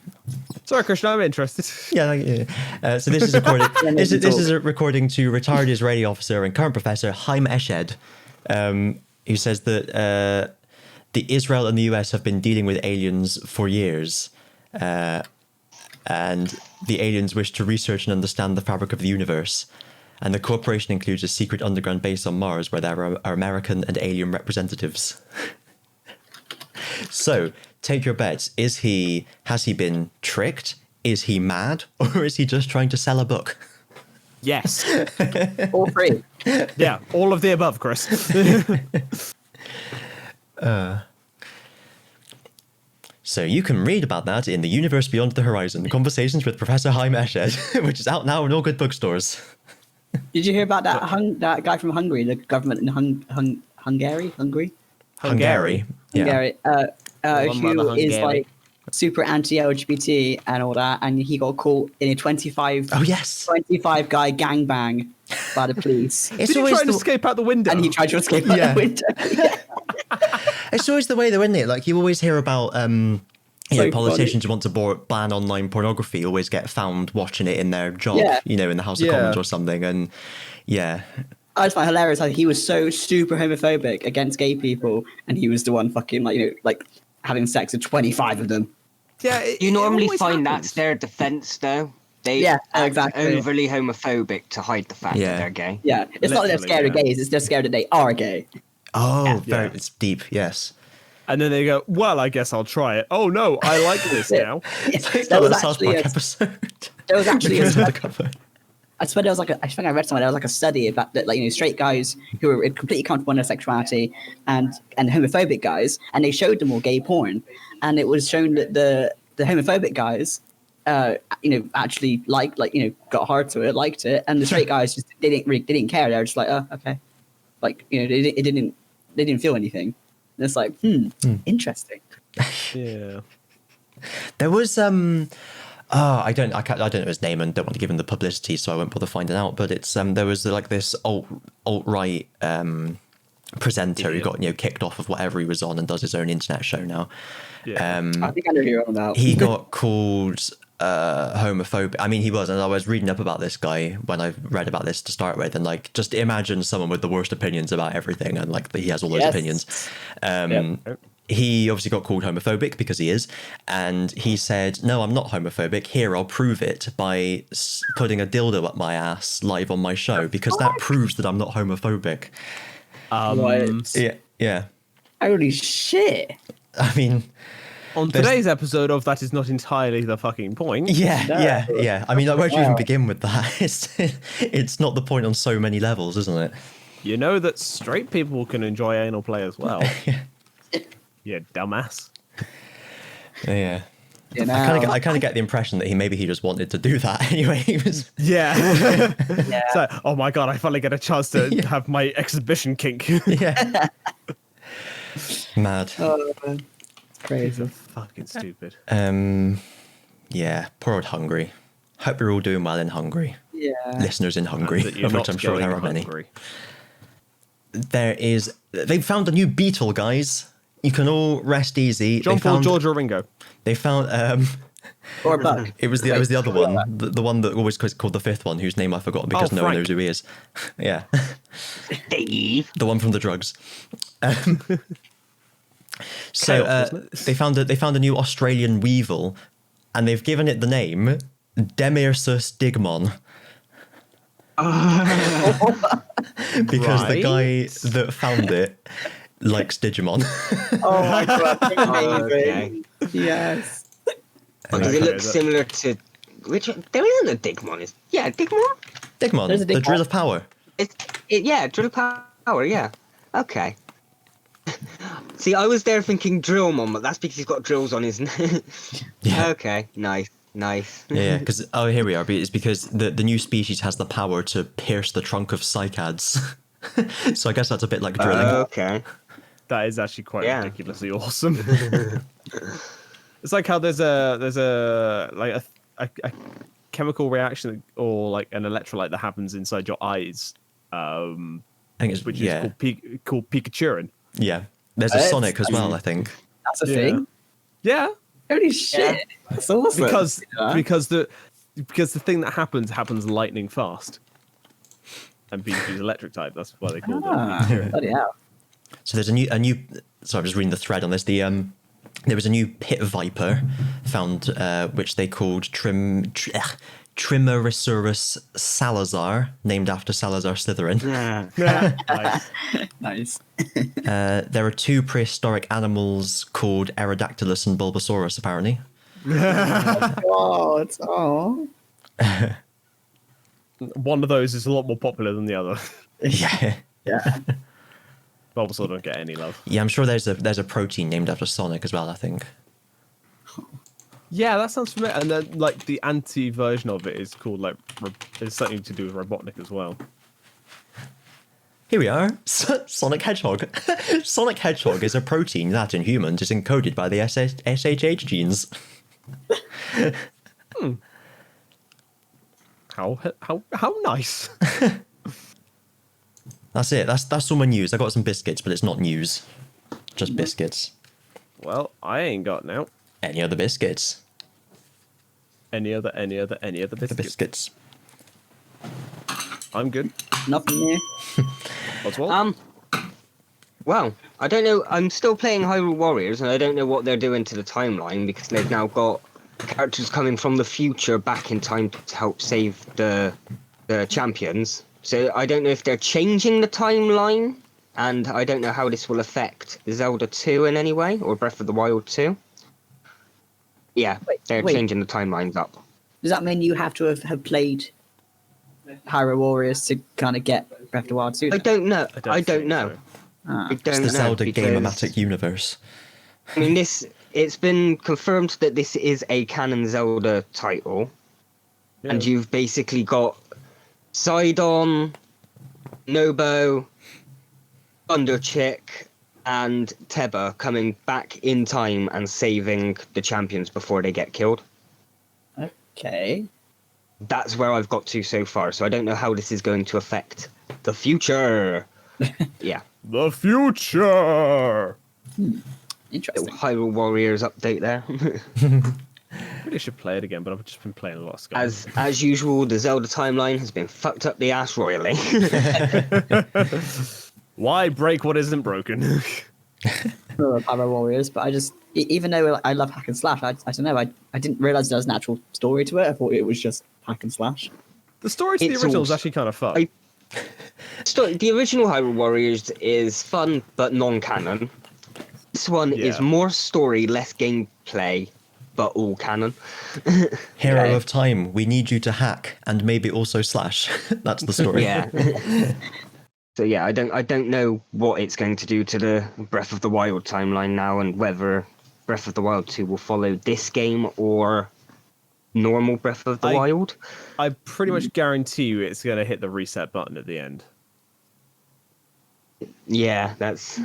Sorry, Christian, I'm interested. So this is recording. Yeah, this maybe is a talk. recording to retired Israeli officer and current professor Haim Eshed, who says that the Israel and the US have been dealing with aliens for years, and the aliens wish to research and understand the fabric of the universe. And the cooperation includes a secret underground base on Mars where there are American and alien representatives. So, take your bets. Has he been tricked? Is he mad? Or is he just trying to sell a book? Yes. All three. Yeah, all of the above, Chris. So you can read about that in The Universe Beyond the Horizon, Conversations with Professor Haim Eshed, which is out now in all good bookstores. Did you hear about that guy from Hungary, the government in Hungary? Hungary. Yeah. Hungary, One who rather is Hungary. like super anti-LGBT and all that, and he got caught in a 25 Oh, yes. 25 guy gangbang by the police, It's Did he always try and the, escape out the window? and he tried to escape out Yeah. the window. it's always the way though, isn't it? Like you always hear about So politicians who want to ban online pornography always get found watching it in their job, Yeah. in the House of Yeah. Commons or something. And yeah. I just find it hilarious how he was so super homophobic against gay people, and he was the one fucking like having sex with 25 of them. Yeah, You normally always find happens. that's their defense, though. They Yeah, act exactly. overly homophobic to hide the fact Yeah. that they're gay. Yeah, it's not that they're Literally, scared of yeah. gays; it's they're scared that they are gay. Oh, Yeah. it's deep. Yes. And then they go, well, I guess I'll try it. Oh, no, I like this now. It's There not was a South actually Park a- episode. There was actually Because a of the study, cover. I swear there was I think I read somewhere there was like a study about that, straight guys who were completely comfortable in their sexuality and homophobic guys, and they showed them all gay porn, and it was shown that the homophobic guys, actually got hard to it, liked it, and the straight guys just they didn't care. They were just like, oh, okay, they didn't feel anything. And it's like, interesting. Yeah. There was I don't know his name and don't want to give him the publicity, so I won't bother finding out. But it's there was like this alt-right presenter who got kicked off of whatever he was on and does his own internet show now. Yeah. I think I know who you're on about. He got called homophobic. I mean, he was, and I was reading up about this guy when I read about this to start with, and like just imagine someone with the worst opinions about everything, and like he has all those Yes. opinions. Yep. He obviously got called homophobic because he is, and he said, "No, I'm not homophobic. Here, I'll prove it by putting a dildo up my ass live on my show because that proves that I'm not homophobic." Right. Yeah. Holy shit! I mean, On There's- today's episode of That Is Not Entirely the Fucking Point. yeah. I mean, like, where do you even Wow. begin with that? It's not the point on so many levels, isn't it? You know that straight people can enjoy anal play as well. Yeah, dumbass. Yeah. You I kind of get the impression that he just wanted to do that anyway. He was Yeah. Yeah. So, oh my god, I finally get a chance to have my exhibition kink. yeah. Mad. Crazy. Fucking stupid. Yeah, poor old Hungary. Hope you're all doing well in Hungary. Yeah. Listeners in Hungary, That you're of which not I'm sure going there are many. hungry. They've found a new beetle, guys. You can all rest easy. John Paul, George, or Ringo. They found Or a bug. it was the other one, the one that always was called the fifth one, whose name I've forgotten because no one Frank. knows who he is. Yeah, Dave. the one from the drugs. So Chaos, wasn't it? they found a new Australian weevil, and they've given it the name Demirsus digmon. Because the guy Right. that found it likes Digimon. Oh my god! Okay. Yes. Does it Okay, look that- similar to which? There isn't a Digmon. Digmon. Digmon, There's a the Digmon. drill of power. Drill power. Yeah. Okay. See, I was there thinking Drillmon, but that's because he's got drills on his. Yeah. Okay. Nice. Yeah, because here we are. It's because the new species has the power to pierce the trunk of cycads. So I guess that's a bit like drilling. Okay. That is actually quite Yeah. ridiculously awesome. It's like how there's a chemical reaction or like an electrolyte that happens inside your eyes. think it's which yeah, is called Pikachurin. yeah. There's a It's- Sonic as well, I think. That's a Yeah. thing. Yeah, Holy shit! That's awesome. because the thing that happens lightning fast. And Pikachu's electric type. That's why they call it Pikachurin. Bloody hell. So there's a new. Sorry, I'm just reading the thread on this. There was a new pit viper found, which they called Trimeresurus Salazar, named after Salazar Slytherin. Nice. Nice. There are 2 prehistoric animals called Aerodactylus and Bulbasaurus, apparently. Oh, it's One of those is a lot more popular than the other. Yeah. yeah. Bulbasaur don't get any love. Yeah, I'm sure there's a protein named after Sonic as well, I think. Yeah, that sounds familiar. And then, like, the anti-version of it is called, like, it's something to do with Robotnik as well. Here we are. Sonic Hedgehog. Sonic Hedgehog is a protein that in humans is encoded by the SHH genes. How nice. That's it. That's all my news. I got some biscuits, but it's not news. Just biscuits. Well, I ain't got now. Any other biscuits? Any other The biscuits? biscuits. I'm good. Nothing new. Oswald? Well, I don't know. I'm still playing Hyrule Warriors, and I don't know what they're doing to the timeline because they've now got characters coming from the future back in time to help save the champions. So I don't know if they're changing the timeline, and I don't know how this will affect Zelda 2 in any way, or Breath of the Wild 2. Yeah, they're wait. changing the timelines up. Does that mean you have to have played Hyrule Warriors to kind of get Breath of the Wild 2? I don't know. I don't think know. so. Ah. I It's don't the know. Zelda because- Game-O-Matic universe. I mean, it's been confirmed that this is a canon Zelda title, and Yeah. you've basically got Sidon, Nobo, Thunderchick, and Teba coming back in time and saving the champions before they get killed. Okay. That's where I've got to so far, so I don't know how this is going to affect the future. Yeah. The future! Little Interesting. Hyrule Warriors update there. Really should play it again, but I've just been playing a lot of Skyrim. As usual, the Zelda timeline has been fucked up the ass royally. Why break what isn't broken? Hyrule Warriors, but I just, even though I love hack and slash, I don't know, I didn't realize there was an actual story to it. I thought it was just hack and slash. The story to the It's original all- is actually kind of fun. The original Hyrule Warriors is fun but non-canon. This one is Yeah. more story, less gameplay, but all canon. Hero Okay. of Time, we need you to hack and maybe also slash. That's the story. Yeah. So yeah, I don't know what it's going to do to the Breath of the Wild timeline now, and whether Breath of the Wild 2 will follow this game or normal Breath of the Wild. I pretty much guarantee you it's going to hit the reset button at the end. Yeah, that's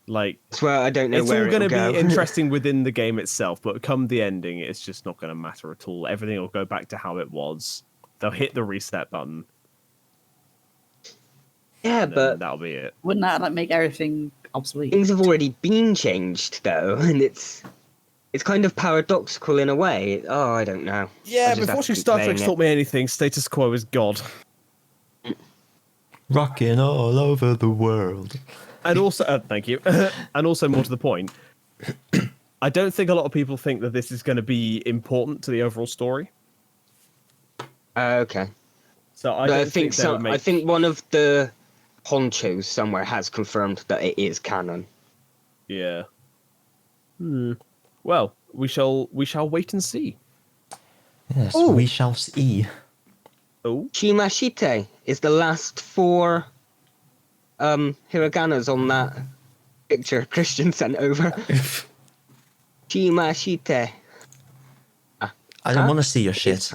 Like, that's where I don't know it's where all going to it'll be go. interesting within the game itself, but come the ending, it's just not going to matter at all. Everything will go back to how it was. They'll hit the reset button, Yeah, and but that'll be it. Wouldn't that like make everything obsolete? things have already been changed though, and it's kind of paradoxical in a way. Oh, I don't know. I Yeah, just but have to unfortunately, keep Star playing Trek's it. taught me anything. Status quo is God. Rocking all over the world. And also, thank you. And also, more to the point, I don't think a lot of people think that this is going to be important to the overall story. Okay. So I But don't think they would make... I think one of the honchos somewhere has confirmed that it is canon. Yeah. Well, we shall wait and see. Yes, Ooh. we shall see. Oh, Shimashite is the last 4 hiraganas on that picture Christian sent over. Shimashite. I don't want to see your shit.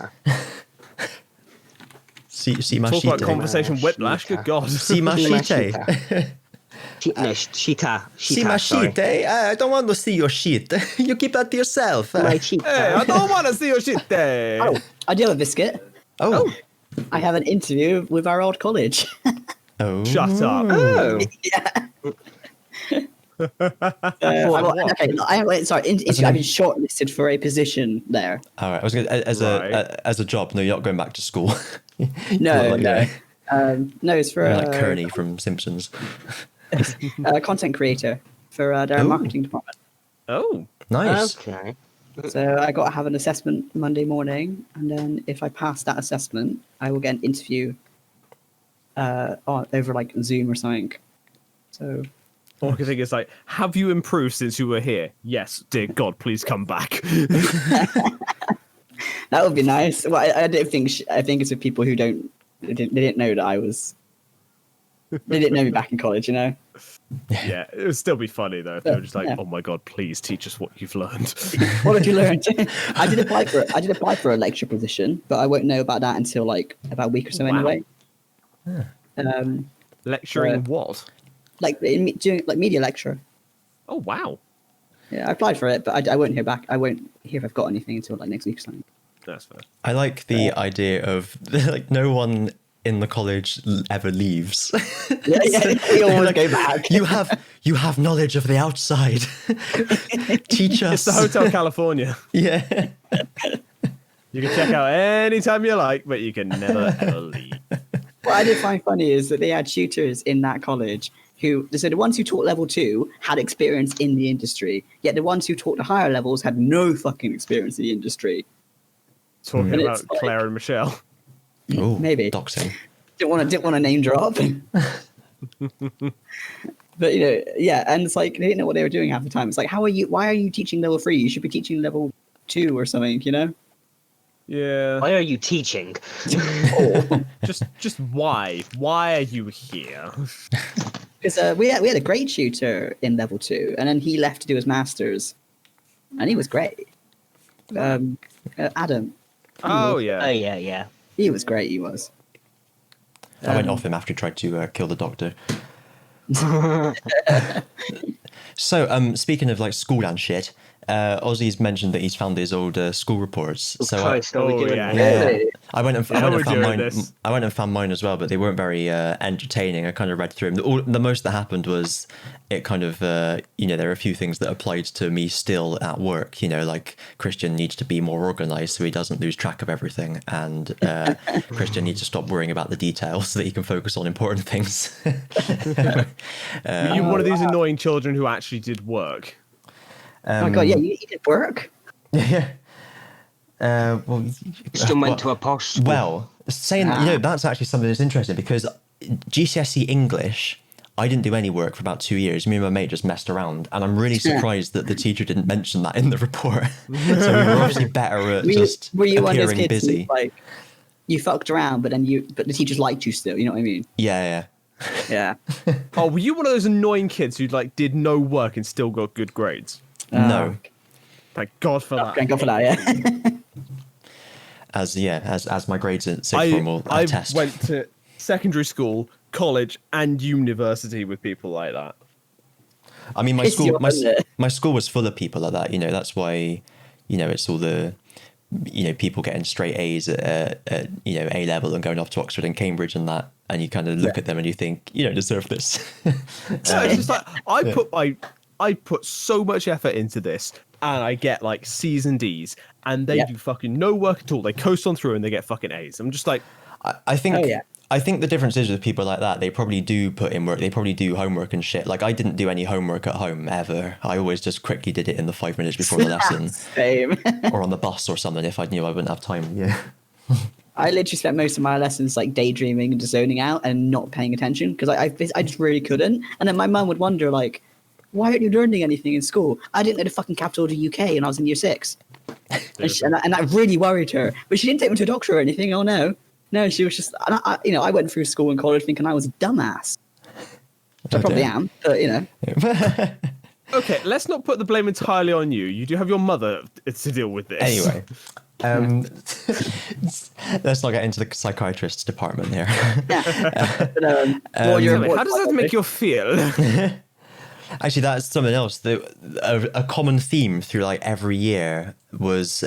See my talk about shite. conversation whiplash. Good God. See my shite. Shita. Shita. See my sorry. shit. I don't want to see your shit. You keep that to yourself. My Shita. Hey, I don't want to see your shit there. I do have a biscuit. Oh, I have an interview with our old college. Oh. Shut up. Oh. Yeah. What? Okay, sorry. I've been shortlisted for a position there. All right. I was going as a job. No, you're not going back to school. No, Like, no. yeah, No, it's for you're like Kearney from Simpsons. content creator for their Ooh. marketing department. Oh. Nice. Okay. So I got to have an assessment Monday morning, and then if I pass that assessment, I will get an interview over like Zoom or something. So All I can think is like, have you improved since you were here? Yes, dear God, please come back. that would be nice. Well, I don't think I think it's with people who they didn't know that I was. They didn't know me back in college, you know. Yeah, it would still be funny though if they were just like, Yeah. oh my God, please teach us what you've learned. What did you learn? I did apply for a lecture position, but I won't know about that until like about a week or so Wow. anyway. Yeah. Lecturing what? Like doing like media lecture. Oh wow, Yeah, I applied for it, but I won't hear back. I won't hear if I've got anything until like next week or something. that's fair. I like the idea of like no one in the college ever leaves. Yeah, we always Like, go back. you have knowledge of the outside. Teach us. It's the Hotel California. Yeah. You can check out anytime you like, but you can never ever leave. What I did find funny is that they had tutors in that college who, so the ones who taught level 2 had experience in the industry, yet the ones who taught the higher levels had no fucking experience in the industry. Talking And about it's like- Claire and Michelle. Ooh, Maybe. doxing. Didn't want to name drop. But you know, yeah, and it's like they didn't know what they were doing half the time. It's like, why are you teaching level 3? You should be teaching level 2 or something, you know? Yeah. Why are you teaching? Just why? Why are you here? Because we had a great tutor in level 2, and then he left to do his masters, and he was great. Adam, Oh Oh yeah. yeah. he was great. He was. I went off him after he tried to kill the doctor. So, speaking of like school and shit, Ozzy's mentioned that he's found his old school reports. So Christ, are we oh, doing yeah. this? Really? I went and Yeah, found we're doing mine. this. I went and found mine as well, but they weren't very entertaining. I kind of read through them. The most that happened was it kind of there are a few things that applied to me still at work. You know, like Christian needs to be more organized so he doesn't lose track of everything, and Christian needs to stop worrying about the details so that he can focus on important things. Were you one of these annoying children who actually did work? Oh my god, yeah, you did work. Yeah. Well, Still went to a posh school. Well, saying that's actually something that's interesting because GCSE English, I didn't do any work for about 2 years. Me and my mate just messed around, and I'm really surprised that the teacher didn't mention that in the report. So we were obviously better at just Were you one of those appearing kids busy. who, like you fucked around, but the teachers liked you still? You know what I mean? Yeah. Yeah. Oh, were you one of those annoying kids who like did no work and still got good grades? No. Thank God for that. Thank God for that. Yeah. As my grades in sixth form will I attest. went to secondary school, college, and university with people like that. I mean, Pissed you off, isn't it? my school was full of people like that. You know, that's why, it's all the, people getting straight A's at A level and going off to Oxford and Cambridge and that, and you kind of look at them and you think you don't deserve this. So it's just like I put so much effort into this, and I get like C's and D's, and they do fucking no work at all. They coast on through and they get fucking A's. I'm just like, I think. Oh, yeah. I think the difference is with people like that, they probably do put in work. They probably do homework and shit. Like I didn't do any homework at home ever. I always just quickly did it in the 5 minutes before the lesson, Same. or on the bus or something if I knew I wouldn't have time. Yeah. I literally spent most of my lessons like daydreaming and just zoning out and not paying attention because I just really couldn't. And then my mum would wonder like, why aren't you learning anything in school? I didn't know the fucking capital of the UK and I was in year 6. And that really worried her. But she didn't take me to a doctor or anything. Oh no. No, she was just, I went through school and college thinking I was a dumbass. Which I probably am, but okay, let's not put the blame entirely on you. You do have your mother to deal with this. Anyway, let's not get into the psychiatrist's department here. yeah. But, How does that make you feel? Actually, that's something else. A common theme through like every year was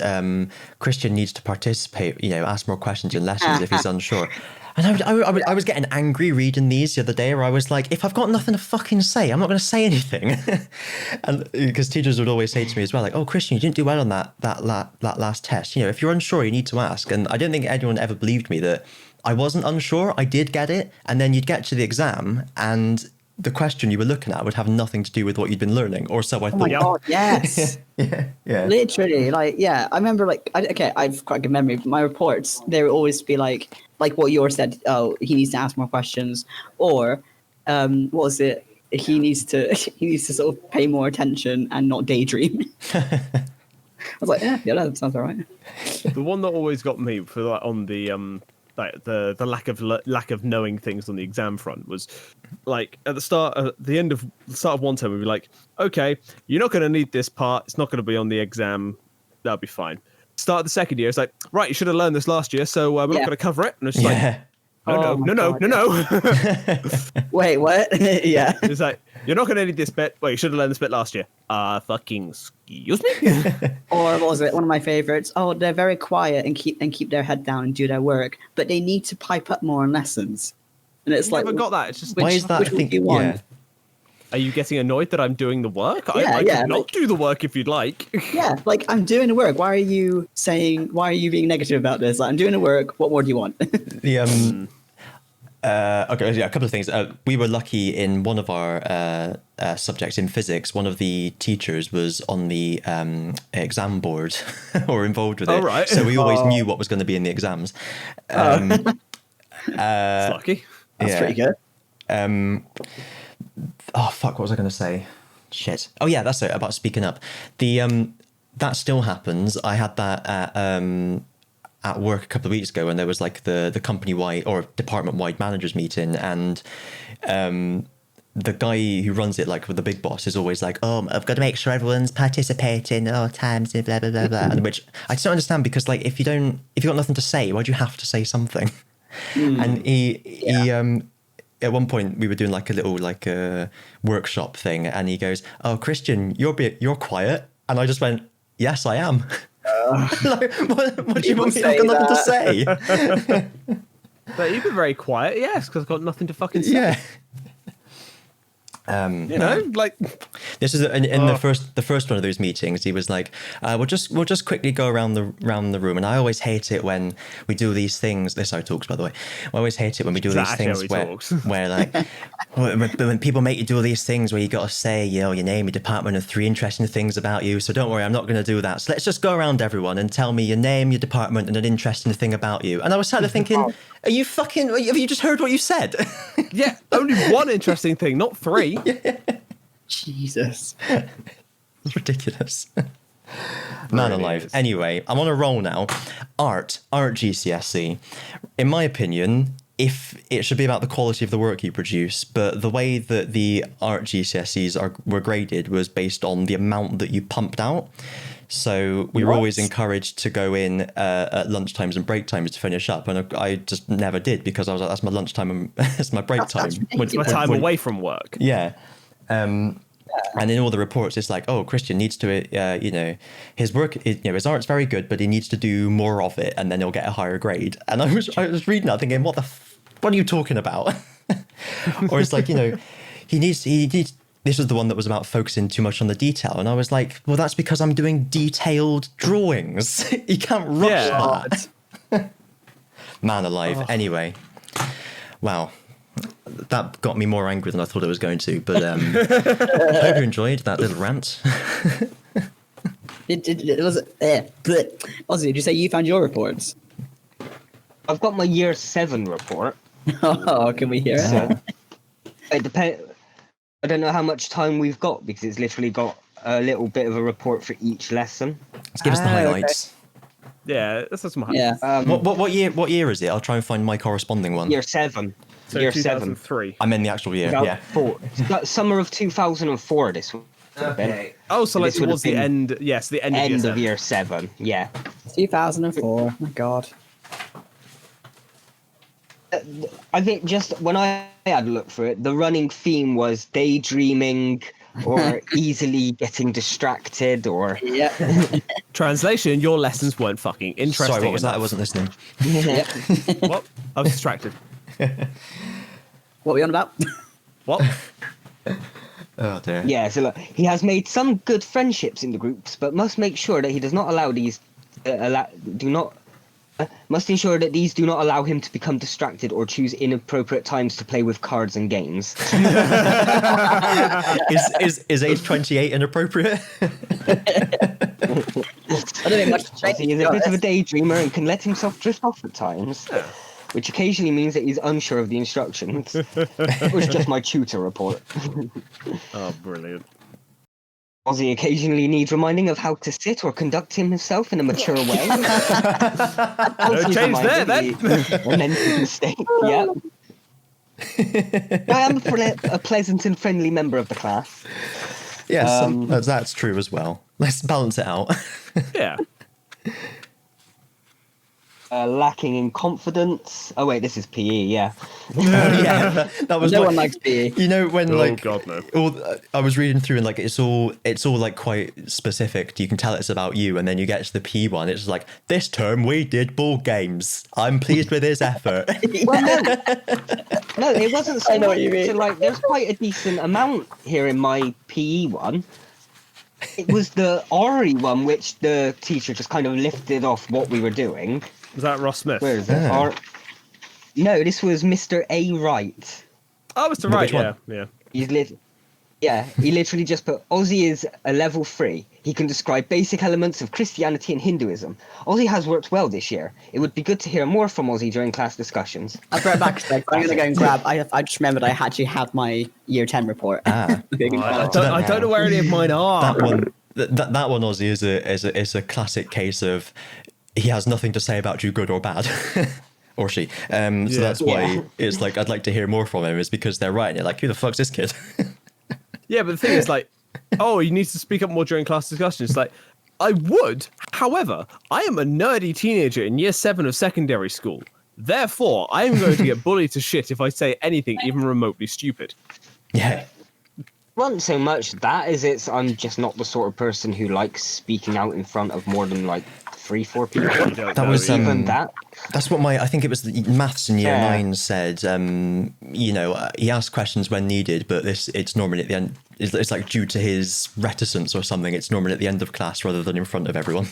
Christian needs to participate. Ask more questions in lessons if he's unsure. And I was getting angry reading these the other day, where I was like, if I've got nothing to fucking say, I'm not going to say anything. And because teachers would always say to me as well, like, oh, Christian, you didn't do well on that last test. If you're unsure, you need to ask. And I don't think anyone ever believed me that I wasn't unsure. I did get it. And then you'd get to the exam and the question you were looking at would have nothing to do with what you'd been learning, or so I thought. Oh my god, yes. yeah. Literally, I remember, I've quite a good memory. My reports, they would always be like what you said. Oh, he needs to ask more questions, or what was it? He needs to sort of pay more attention and not daydream. I was like, yeah, that sounds all right. The one that always got me for on the the lack of knowing things on the exam front was like at the end of one term we'd be like, okay, you're not going to need this part, it's not going to be on the exam, that'll be fine. Start of the second year, it's like, right, you should have learned this last year, so we're not going to cover it. And it's just like, no. Wait, what? Yeah. It's like, you're not going to need this bit. Well, you should have learned this bit last year. Fucking excuse me? Or what was it? One of my favorites. Oh, they're very quiet and keep their head down and do their work, but they need to pipe up more on lessons. And it's Never got that. It's just why is that? Which one do you want? Yeah. Are you getting annoyed that I'm doing the work? Yeah, I yeah, could not do the work if you'd like. Yeah, I'm doing the work. Why are you being negative about this? Like, I'm doing the work. What more do you want? The okay, yeah, a couple of things. We were lucky in one of our subjects in physics. One of the teachers was on the exam board or involved with it. Oh, right. So we always knew what was going to be in the exams. It's lucky. That's pretty good. Oh fuck! What was I going to say? Shit. Oh yeah, that's it. About speaking up. That still happens. I had that at work a couple of weeks ago, when there was like the company-wide or department-wide managers meeting, and the guy who runs it, like with the big boss, is always like, oh, I've got to make sure everyone's participating at all times, blah blah blah blah. And which I just don't understand, because like if you've got nothing to say, why do you have to say something? And he at one point we were doing like a little workshop thing, and he goes, oh, Christian, you're quiet. And I just went, yes, I am. Like, what do you want me? I've got nothing to say. But you've been very quiet, yes, because I've got nothing to fucking say. Yeah. Like This is in the first one of those meetings. He was like, "We'll just quickly go around the room." And I always hate it when we do these things. This is how he talks, by the way. I always hate it when we do these things where like when people make you do all these things where you got to say, your name, your department, and 3 interesting things about you. So don't worry, I'm not going to do that. So let's just go around everyone and tell me your name, your department, and an interesting thing about you. And I was sat there thinking, are you fucking? Have you just heard what you said? yeah, only one interesting thing, not 3. Jesus. It's ridiculous. Man alive. Anyway, I'm on a roll now. Art GCSE. In my opinion, if it should be about the quality of the work you produce, but the way that the art GCSEs were graded was based on the amount that you pumped out. So we were always encouraged to go in at lunchtimes and break times to finish up, and I just never did, because I was like, that's my lunchtime and it's my break time. It's my time away from work. Yeah. And in all the reports, it's like, oh, Christian needs to, his work, his art's very good, but he needs to do more of it, and then he'll get a higher grade. And I was reading that thinking, what are you talking about? Or it's like, he needs. This was the one that was about focusing too much on the detail, and I was like, well, that's because I'm doing detailed drawings. You can't rush that. Man alive. Oh. Anyway, wow. That got me more angry than I thought it was going to, but I hope you enjoyed that little rant. Ozzy, did you say you found your reports? I've got my year 7 report. Oh, can we hear it? So, it depends. I don't know how much time we've got, because it's literally got a little bit of a report for each lesson. Let's give us the highlights. Okay. Yeah, that's some highlights. Yeah. What year is it? I'll try and find my corresponding one. Year 7. So year 2003. I'm in the actual year. Yeah. 4. Summer of 2004. This one. Okay. Oh, so like towards the end. Yes, the end of year 7. Yeah. 2004. Oh my god. I think just when I had a look for it, the running theme was daydreaming, or easily getting distracted, or Yeah. Translation: your lessons weren't fucking interesting. Sorry, what was that? I enough. wasn't listening. Yep. What? I was distracted. What are we on about? What? Oh dear. yeah. So look, he has made some good friendships in the groups, but must make sure that he does not allow these must ensure that these do not allow him to become distracted or choose inappropriate times to play with cards and games. Is age 28 inappropriate? I don't think much As he is a bit of a daydreamer and can let himself drift off at times, which occasionally means that he's unsure of the instructions. It was just my tutor report. Oh, brilliant. Ozzy occasionally needs reminding of how to sit or conduct himself in a mature way. No change there, then. And then mistake. Yeah. I am a pleasant and friendly member of the class. Yes, that's true as well. Let's balance it out. Yeah. Lacking in confidence. Oh wait, this is PE. Yeah. Yeah, that was No like, one likes PE. You know when Oh, like God, no. I was reading through and like it's all like quite specific. You can tell it's about you, and then you get to the P one. It's like this term we did ball games. I'm pleased with his effort. Well, no, it wasn't. So I know what much. you mean. So, like, there's quite a decent amount here in my PE one. It was the Ori one, which the teacher just kind of lifted off what we were doing. Was that Ross Smith? Where is it? Yeah. No, this was Mr. A. Wright. Oh, Mr. Which Right. one? Yeah. He literally just put Ozzy is a level 3. He can describe basic elements of Christianity and Hinduism. Ozzy has worked well this year. It would be good to hear more from Ozzy during class discussions. I'll throw it back a sec. I'm going to go and grab. I just remembered I actually have my year 10 report. Ah. I don't know where any of mine are. That one, that one, Ozzy is a classic case of he has nothing to say about you, good or bad, or she. So that's why it's like I'd like to hear more from him. Is because they're writing it like, who the fuck's this kid? Yeah, but the thing is, like, oh, he needs to speak up more during class discussions. It's like, I would. However, I am a nerdy teenager in year 7 of secondary school. Therefore, I am going to get bullied to shit if I say anything even remotely stupid. Yeah. Not so much that as I'm just not the sort of person who likes speaking out in front of more than like 3-4 people. You don't That know was, either. Even that. That's what I think it was the maths in year Yeah. 9 said. He asked questions when needed, but it's normally at the end. It's like due to his reticence or something. It's normally at the end of class rather than in front of everyone.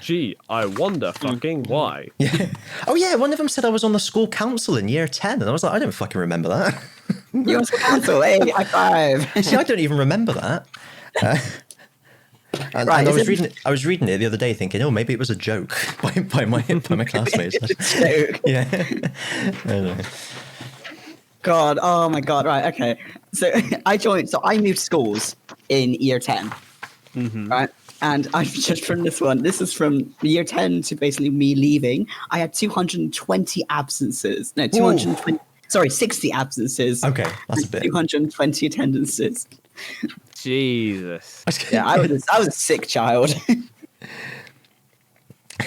Gee, I wonder fucking why. Yeah. Oh yeah, one of them said I was on the school council in year 10, and I was like, I don't fucking remember that. You want to cancel? Hey, high five. See, I don't even remember that. And Right, I is was reading it the other day, thinking, oh, maybe it was a joke by my classmates. Joke. Yeah. I don't know. God, oh my God, right, okay. So I moved schools in year 10, right? And I've just from this one, this is from year 10 to basically me leaving. I had 220 absences. No, 220, sorry, 60 absences. Okay, that's a bit. 220 attendances. Jesus. Yeah, I was a sick child.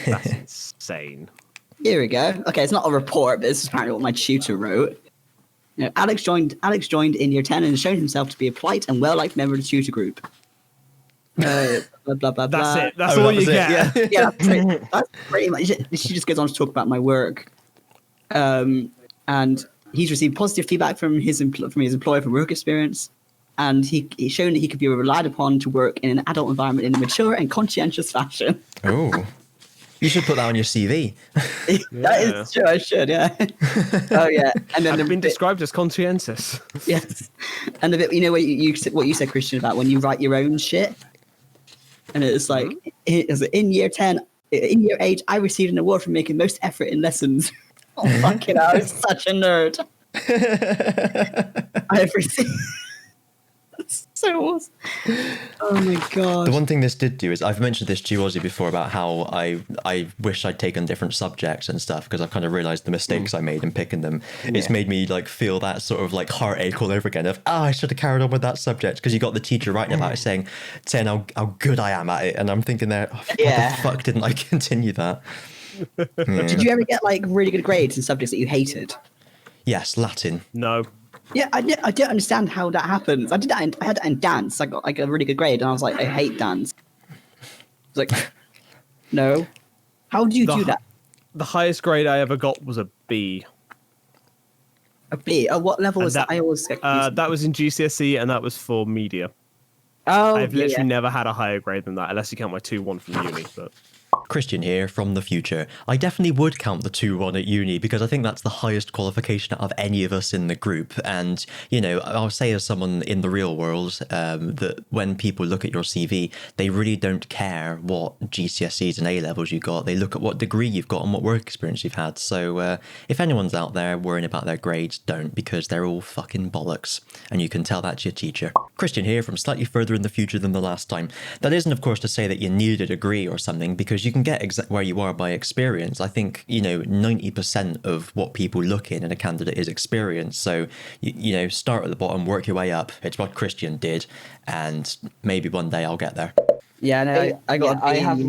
That's insane. Here we go. Okay, it's not a report, but this is apparently what my tutor wrote. You know, Alex joined in year 10 and has shown himself to be a polite and well-liked member of the tutor group. Blah, blah, blah, blah. That's it. That's Oh, all that you was it, get. yeah. Yeah, that's pretty much it. She just goes on to talk about my work. And he's received positive feedback from his employer for work experience. And he's shown that he could be relied upon to work in an adult environment in a mature and conscientious fashion. Oh, you should put that on your CV. That is true, I should, yeah. Oh, yeah. And then I've been bit- described as conscientious. Yes. And the bit, you know what you said, Christian, about when you write your own shit? And it's like, in year 10, in year 8, I received an award for making most effort in lessons. Oh, fucking hell, I was such a nerd. I have received... That's so awesome. Oh my god. The one thing this did do is I've mentioned this to you, Ozzy, before about how I wish I'd taken different subjects and stuff because I've kind of realised the mistakes I made in picking them. It's made me like feel that sort of like heartache all over again of I should have carried on with that subject because you got the teacher writing about it saying how good I am at it, and I'm thinking there, why the fuck didn't I continue that? Did you ever get like really good grades in subjects that you hated? Yes, Latin. No. Yeah, I don't understand how that happens. I did that. I had that in dance. I got like a really good grade, and I was like, I hate dance. It's like, no. How do you do that? The highest grade I ever got was a B. A B. Oh, what level And was that? I always get confused. that was in GCSE, and that was for media. Oh, I've yeah, literally never had a higher grade than that, unless you count my 2-1 from uni. But Christian here from the future. I definitely would count the 2-1 at uni because I think that's the highest qualification of any of us in the group. And, you know, I'll say as someone in the real world that when people look at your CV, they really don't care what GCSEs and A-levels you got. They look at what degree you've got and what work experience you've had. So if anyone's out there worrying about their grades, don't, because they're all fucking bollocks. And you can tell that to your teacher. Christian here from slightly further in the future than the last time. That isn't, of course, to say that you need a degree or something, because you can get where you are by experience. I think, you know, 90% of what people look in a candidate is experience. So, you know, start at the bottom, work your way up. It's what Christian did, and maybe one day I'll get there. Yeah, no, I got. I have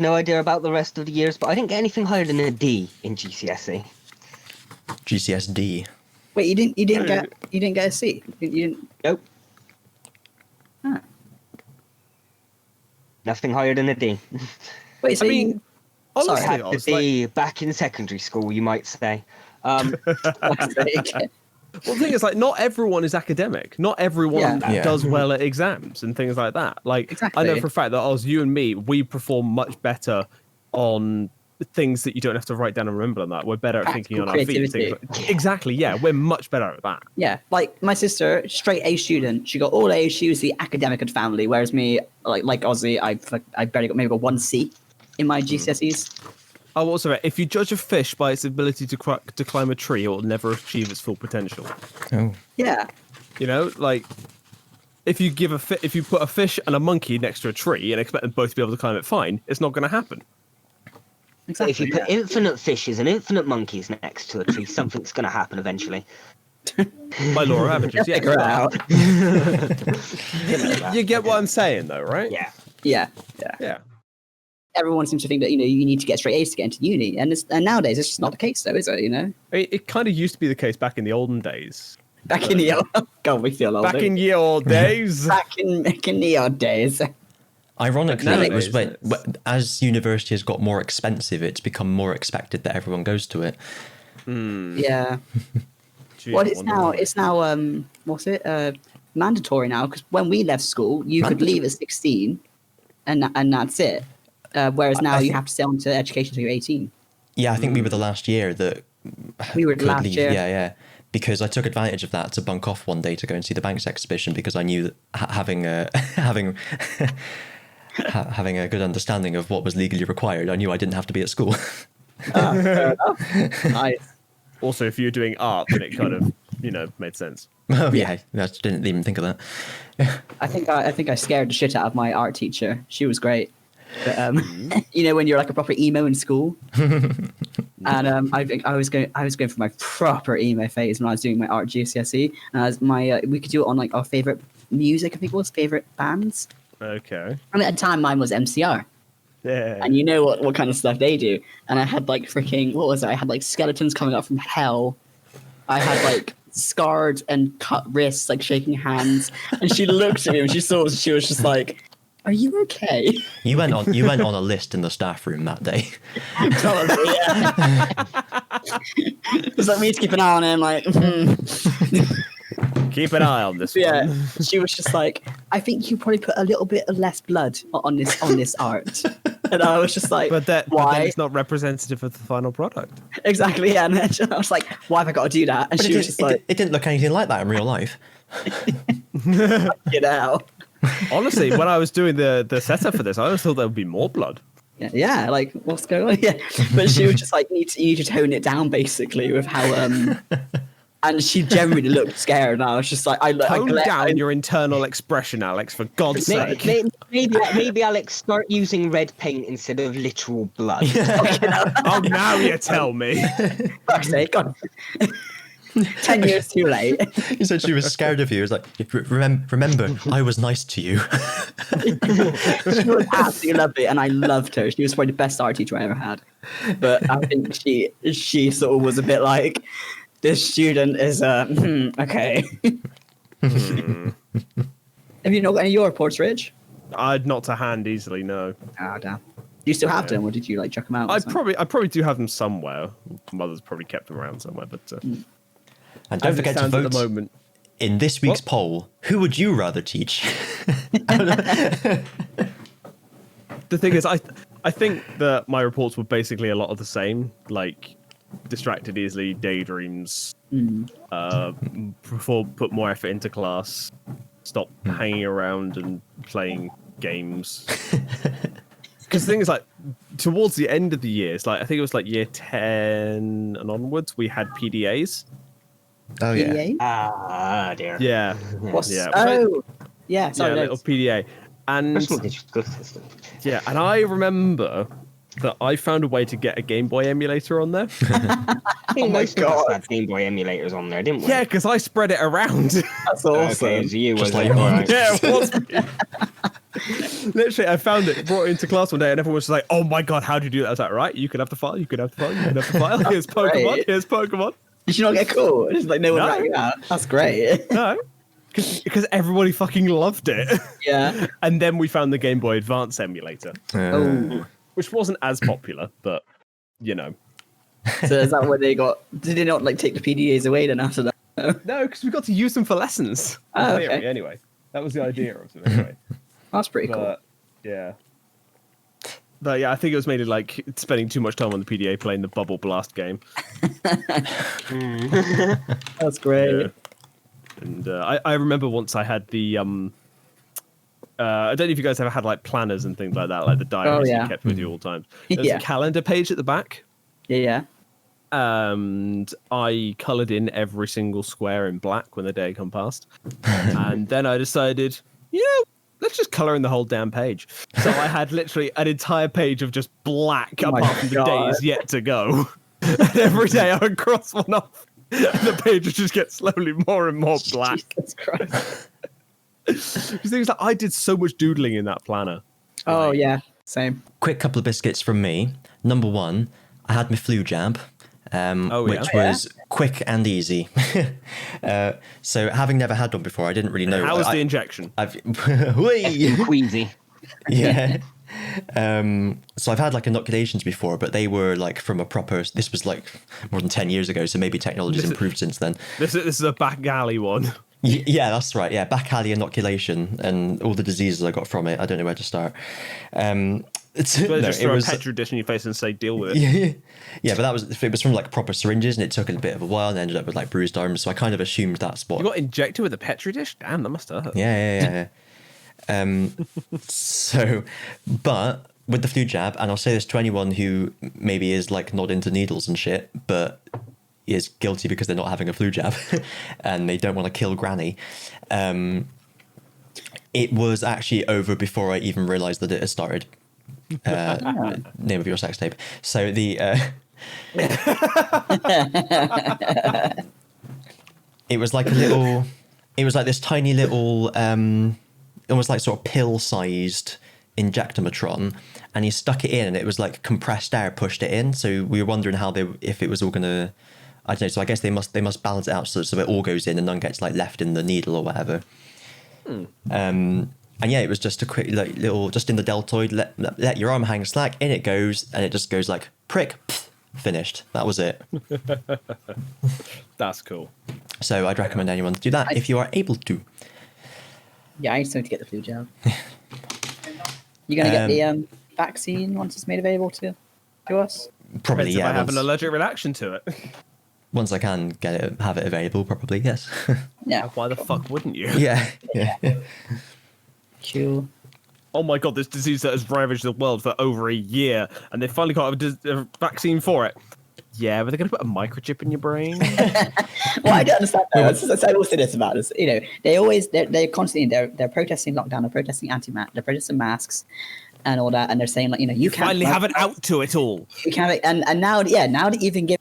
no idea about the rest of the years, but I didn't get anything higher than a D in GCSE. GCSD. Wait, you didn't get a C. You didn't. Nope. Huh. Nothing higher than a D. Wait, so I mean, honestly, Sorry, I To was like, be back in secondary school, you might say. well, the thing is, like, not everyone is academic. Not everyone Yeah. does well at exams and things like that. Like, I know Exactly. for a fact that as you and me, we perform much better on things that you don't have to write down and remember on that. We're better at thinking on our feet. Creativity. Exactly, yeah. We're much better at that. yeah, like my sister, straight A student. She got all A's. She was the academic of the family. Whereas me, like Ozzy, I barely got 1 C in my GCSEs. Oh, also, if you judge a fish by its ability to climb a tree, it will never achieve its full potential. Oh. Yeah, You know, like, if you put a fish and a monkey next to a tree and expect them both to be able to climb it fine, it's not going to happen. exactly. If you put infinite fishes and infinite monkeys next to a tree, something's going to happen eventually. By law of averages, yeah. Figure it out. You get what I'm saying, though, right? Yeah. Yeah. Yeah. Everyone seems to think that you need to get straight A's to get into uni, and nowadays it's just not the case, though, is it? You know, I mean, it kind of used to be the case back in the olden days. back in the old, God, we feel old. Back in ye old days. back in the old days. Ironically, Nowadays, it was when, it's- as university has got more expensive, it's become more expected that everyone goes to it. Yeah. Gee, Well, I it's wonder now why. it's now what's it mandatory now, because when we left school you could leave at 16 and that's it, whereas now I you think- have to stay on to education until you're 18. Yeah, I think we were the last year that We were the could last leave. year. Yeah. Because I took advantage of that to bunk off one day to go and see the Banks exhibition, because I knew that having having a good understanding of what was legally required, I knew I didn't have to be at school. Fair enough. Nice. Also, if you were doing art, then it kind of, made sense. Oh yeah, I didn't even think of that. I think I scared the shit out of my art teacher. She was great. But, when you're like a proper emo in school, and I was going for my proper emo phase when I was doing my art GCSE, and we could do it on like our favorite music. I think it was favorite bands, Okay. and at the time mine was MCR, Yeah. and you know what kind of stuff they do. And I had like freaking what was it? I had like skeletons coming up from hell. I had like scarred and cut wrists, like shaking hands, and she looked at me and she was just like, "Are you okay?" You went on a list in the staff room that day. Probably, yeah. Just like me to keep an eye on him, like, Keep an eye on this yeah. one. She was just like, I think you probably put a little bit of less blood on this art, and I was just like, But then why? it's not representative of the final product. Exactly, yeah. And then I was like, why have I got to do that? And But she was just like, it didn't look anything like that in real life. get out. Honestly, when I was doing the setup for this, I always thought there would be more blood. Yeah, like what's going on? Yeah, but she was just like, you need to tone it down, basically, with how and she generally looked scared, and I was just like, Tone down your internal expression, Alex, for God's sake. Maybe Alex, start using red paint instead of literal blood. Oh, now you tell me. Fuck's sake, God. 10 years too late. You said she was scared of you. It was like, remember, I was nice to you. She was absolutely lovely, and I loved her. She was probably the best art teacher I ever had. But I think she sort of was a bit like, This student is okay. Have you not got any of your reports, Rich? I'd not to hand easily, no. Ah, damn. Do you still have Yeah. them, or did you like chuck them out? or I something? probably do have them somewhere. Mother's probably kept them around somewhere, but And don't as it forget to stands at vote the moment. in this week's What? poll. Who would you rather teach? The thing is, I think that my reports were basically a lot of the same, like distracted easily, daydreams, put more effort into class, stop hanging around and playing games. Because the thing is, like, towards the end of the year, it's like I think it was like year 10 and onwards, we had PDAs. Oh yeah. PDA? Ah, dear. Yeah, What's, yeah. Oh, yeah. Sorry, yeah, no, little PDA, and Personal digital system. yeah, and I remember that I found a way to get a Game Boy emulator on there. I think most of us had Game Boy emulators on there, didn't we? Yeah, because I spread it around. that's awesome. Okay, it's you, Just was like it? me. Alright. Yeah, it was me. Literally, I found it, brought it into class one day, and everyone was like, "Oh my god, how do you do that?" I was like, "Right, you can have the file, you can have the file, you can have the file. Here's Pokemon, great. here's Pokemon." Did you not get caught? It's like no one No. rat you out. That's great. No, because everybody fucking loved it. Yeah. And then we found the Game Boy Advance emulator, Oh. which wasn't as popular, but you know. So is that where they got? Did they not like take the PDAs away then after that? No, because we got to use them for lessons. Oh, In theory, okay. anyway, that was the idea of them. Anyway, That's pretty cool. but yeah. But yeah, I think it was mainly like spending too much time on the PDA playing the Bubble Blast game. That's great. Yeah. And I remember once I had the I don't know if you guys ever had like planners and things like that, like the diaries yeah. you kept with you all times. There's Yeah. a calendar page at the back, Yeah. and I coloured in every single square in black when the day come past. And then I decided, let's just colour in the whole damn page. So I had literally an entire page of just black Oh my apart from the God. days yet to go. And every day I would cross one off. And the page would just get slowly more and more black. Jesus Christ. Because things like I did so much doodling in that planner. Oh yeah. Same. Quick couple of biscuits from me. Number one, I had my flu jab, which yeah? was quick and easy. So having never had one before, I didn't really know. How was I- the injection? I've Whee! Queasy. Yeah. So I've had like inoculations before, but they were like from a proper. This was like more than 10 years ago, so maybe technology's improved since then. This is a back alley one. Yeah, that's right. Yeah, back alley inoculation and all the diseases I got from it. I don't know where to start. It's, So no, just it throw was. a petri dish in your face and say, "Deal with it." Yeah, but it was from like proper syringes, and it took a bit of a while, and ended up with like bruised arms. So I kind of assumed that's what. You got injected with a petri dish? Damn, that must hurt. Yeah. So, but with the flu jab, and I'll say this to anyone who maybe is like not into needles and shit, but is guilty because they're not having a flu jab and they don't want to kill granny. It was actually over before I even realized that it had started. Name of your sex tape. So the it was like a little, it was like this tiny little almost like sort of pill-sized injectometron, and he stuck it in, and it was like compressed air pushed it in. So we were wondering if it was all gonna, I don't know. So I guess they must balance it out so it all goes in and none gets like left in the needle or whatever. And yeah, it was just a quick like little, just in the deltoid, let your arm hang slack, in it goes, and it just goes like prick, pff, finished. That was it. That's cool. So I'd recommend anyone to do that if you are able to. Yeah, I just need to get the flu jab. You gonna get the vaccine once it's made available to us? Probably, Depends if I yeah. have an allergic reaction to it. Once I can have it available, probably, yes. Yeah. Why the fuck wouldn't you? Yeah. Cool. Oh my god, this disease that has ravaged the world for over a year, and they finally got a vaccine for it. Yeah, but they're going to put a microchip in your brain. Well, I don't understand that. I will say this about this. You know, they're constantly they're protesting lockdown, they're protesting they're protesting masks, and all that, and they're saying like, you know, you can't Finally have an out to it all. You can't, and now that you even get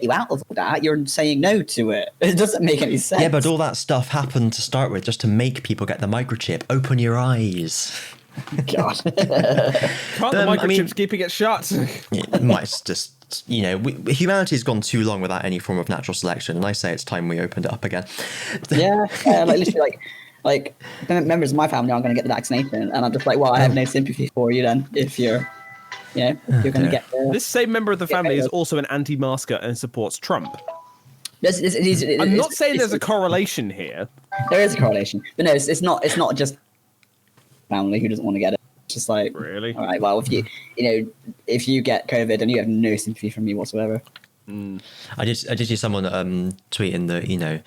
you out of all that, you're saying no to it. It doesn't make any sense. Yeah, but all that stuff happened to start with just to make people get the microchip. Open your eyes. God. Can't the microchip's keeping it shut? It might just humanity's gone too long without any form of natural selection, and I say it's time we opened it up again. Yeah, like literally, like members of my family aren't going to get the vaccination, and I'm just like, well, I have no sympathy for you then if you're, if you're going to get the. This same member of the family is also an anti-masker and supports Trump. I'm not saying there's a correlation here. There is a correlation, but no, it's not just family who doesn't want to get it. It's just like, Really? all right, well, if you get COVID and you have no sympathy from me whatsoever. I did see someone tweeting that,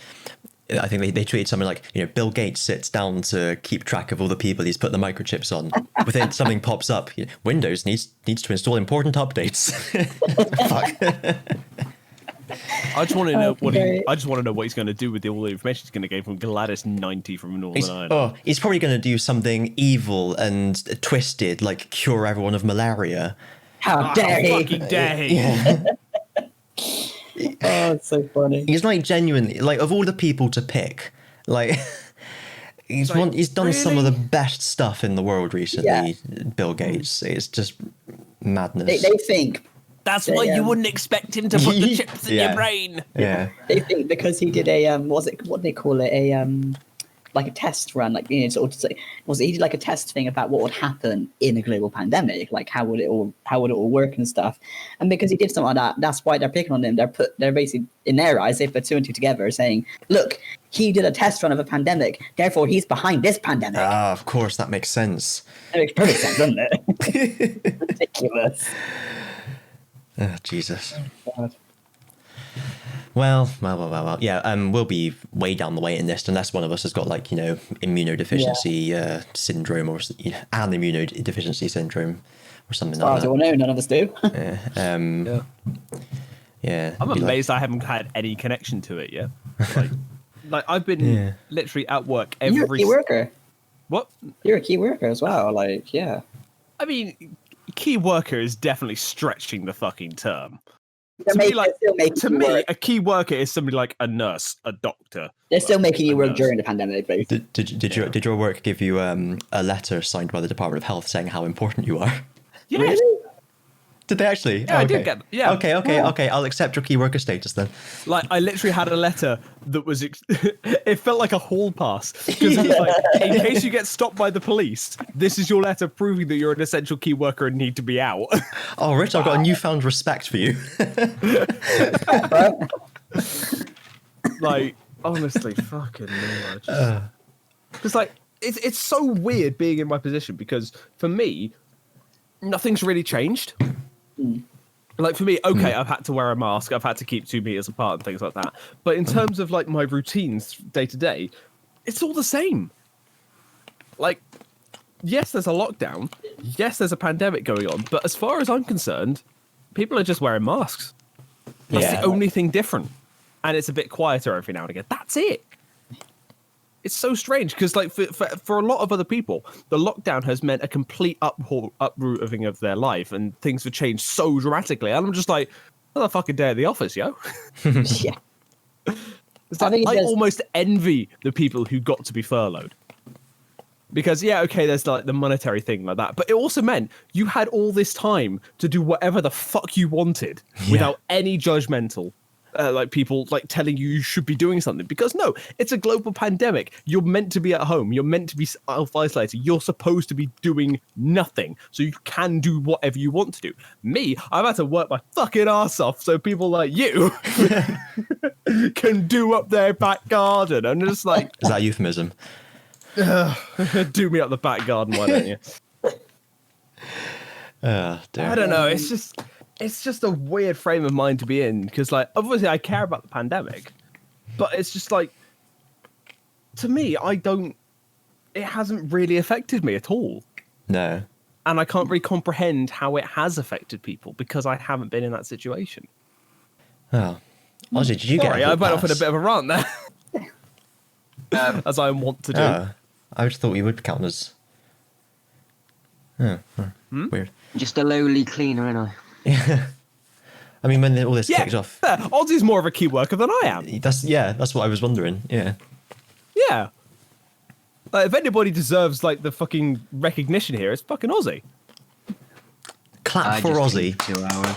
I think they tweeted something like, Bill Gates sits down to keep track of all the people he's put the microchips on. Within something pops up, Windows needs to install important updates. Fuck. I just want to know what he's going to do with all the information he's going to get from Gladys 90 from Northern Ireland. He's probably going to do something evil and twisted, like cure everyone of malaria. How dare he? Fucking dare he? Yeah. Oh, it's so funny. He's like genuinely, like, of all the people to pick, like, he's done some of the best stuff in the world recently. Yeah. Bill Gates. It's just madness. They think. That's why you wouldn't expect him to put the chips in your brain. Yeah. They think because he did what do they call it? Like a test run, like he did like a test thing about what would happen in a global pandemic, like how would it all work and stuff. And because he did something like that, that's why they're picking on him. They're basically, in their eyes, they put two and two together, saying, look, he did a test run of a pandemic, therefore he's behind this pandemic. Ah, of course, that makes sense. That makes perfect sense, doesn't it? Ridiculous. Oh, Jesus. God. Well. Yeah, we'll be way down the way in this unless one of us has got, like, immunodeficiency syndrome or an immunodeficiency syndrome or something like that. Well, no, none of us do. Yeah. I'm amazed I haven't had any connection to it yet. Like I've been literally at work every. You're a key worker. What? You're a key worker as well. Like, yeah. I mean, key worker is definitely stretching the fucking term. To me, a key worker is somebody like a nurse, a doctor. They're still making you work during the pandemic, basically. Did your work give you a letter signed by the Department of Health saying how important you are? Yes. Really? Did they actually? Yeah, I did get. Yeah. Okay. I'll accept your key worker status then. Like, I literally had a letter that was. It felt like a hall pass because it was like, in case you get stopped by the police, this is your letter proving that you're an essential key worker and need to be out. Oh, Rich, I've got a newfound respect for you. Like, honestly, fucking no. Because like, it's so weird being in my position because for me, nothing's really changed. Like for me, okay, I've had to wear a mask, I've had to keep 2 meters apart and things like that. But in terms of like my routines day to day, it's all the same. Like, yes, there's a lockdown. Yes, there's a pandemic going on. But as far as I'm concerned, people are just wearing masks. That's the only thing different. And it's a bit quieter every now and again. That's it. It's so strange because, like, for a lot of other people, the lockdown has meant a complete uprooting of their life, and things have changed so dramatically. And I'm just like, another fucking day at the office, yo. Yeah. It's like, I almost envy the people who got to be furloughed. Because, yeah, okay, there's like the monetary thing like that, but it also meant you had all this time to do whatever the fuck you wanted without any judgmental. Like people like telling you should be doing something, because no, it's a global pandemic. You're meant to be at home. You're meant to be self-isolated. You're supposed to be doing nothing, so you can do whatever you want to do. Me, I've had to work my fucking ass off so people like you can do up their back garden. And just like, is that a euphemism? Do me up the back garden, why don't you? Dear. I don't know. It's just a weird frame of mind to be in because, like, obviously I care about the pandemic, but it's just like, to me, it hasn't really affected me at all. No. And I can't really comprehend how it has affected people because I haven't been in that situation. Oh. Ozzy, did you Sorry, get I went off in a bit of a rant there. As I want to do. I just thought we would count as... Weird. Just a lowly cleaner, ain't I? Yeah. I mean, when all this kicked off... Ozzy's more of a key worker than I am. That's what I was wondering, yeah. Yeah. Like, if anybody deserves, like, the fucking recognition here, it's fucking Ozzy. Clap for Ozzy. 2 hours.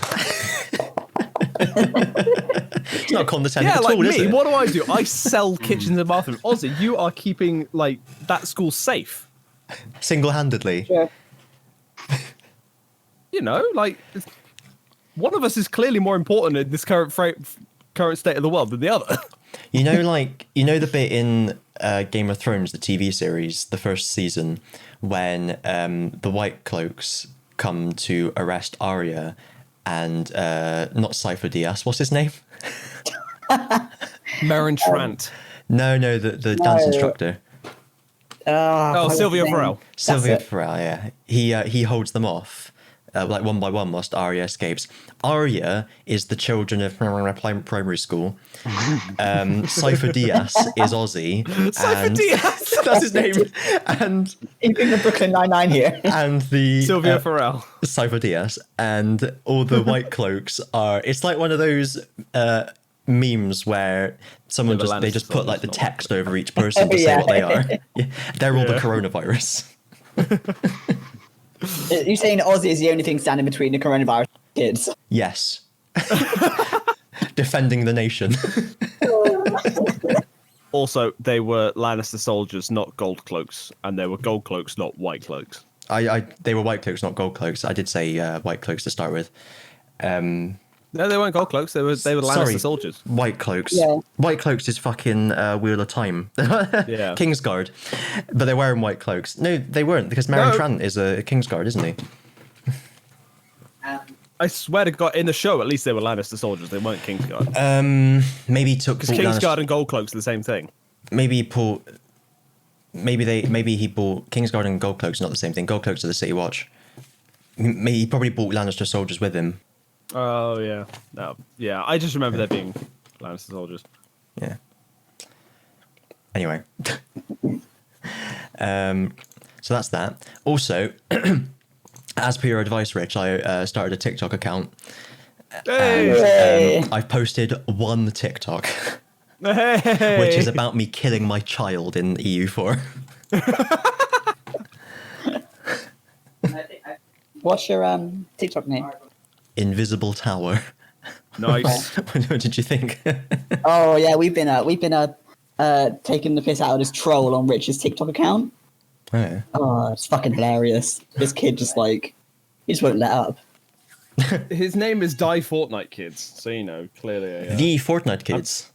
It's not condescending Yeah, at like all, is me. it? What do? I sell kitchens and bathrooms. Ozzy, you are keeping like that school safe. Single-handedly. Sure. You know, like one of us is clearly more important in this current state of the world than the other. You know, like, you know the bit in Game of Thrones, the TV series, the first season, when the White Cloaks come to arrest Arya and not Cypher Diaz, what's his name? Meryn Trant. No, the dance instructor. Oh, what's Sylvia his name? Farrell. Sylvia it. Farrell, yeah. He holds them off, like one by one, whilst Arya escapes. Arya is the children of primary school. Cypher Diaz is Ozzy. Cypher and Diaz! That's his name. And In the Brooklyn Nine-Nine here. and the Sylvia Farrell. Cypher Diaz and all the White Cloaks are. It's like one of those memes where someone Yeah, the they Lannister just put like the soldiers, text over each person to say Yeah. what they are. Yeah. They're all the Yeah. coronavirus. You're saying Ozzy is the only thing standing between the coronavirus and kids? Yes. Defending the nation. Also, they were Lannister soldiers, not gold cloaks, and they were gold cloaks, not white cloaks. They were White Cloaks, not Gold Cloaks. I did say White Cloaks to start with. No, they weren't gold cloaks. They were Lannister Sorry. soldiers. White Cloaks. Yeah. White Cloaks is fucking Wheel of Time. Yeah. Kingsguard. But they're wearing white cloaks. No, they weren't, because Meryn No. Trant is a Kingsguard, isn't he? I swear to God, in the show, at least they were Lannister soldiers. They weren't Kingsguard. Maybe he took Because bought Kingsguard and gold cloaks are the same thing. Maybe he bought Kingsguard and Gold Cloaks, not the same thing. Gold Cloaks are the City Watch. He probably bought Lannister soldiers with him. Oh yeah, no, yeah. I just remember there being Lannister soldiers. Yeah. Anyway. So that's that. Also, as per your advice, Rich, I started a TikTok account. Hey, I've posted one TikTok, hey. which is about me killing my child in EU4. What's your TikTok name? Invisible Tower. Nice. What did you think? Oh yeah, we've been taking the piss out of this troll on Rich's TikTok account. Oh, yeah. Oh, it's fucking hilarious. This kid just he just won't let up. His name is Die Fortnite Kids, so you know clearly a The Fortnite kids.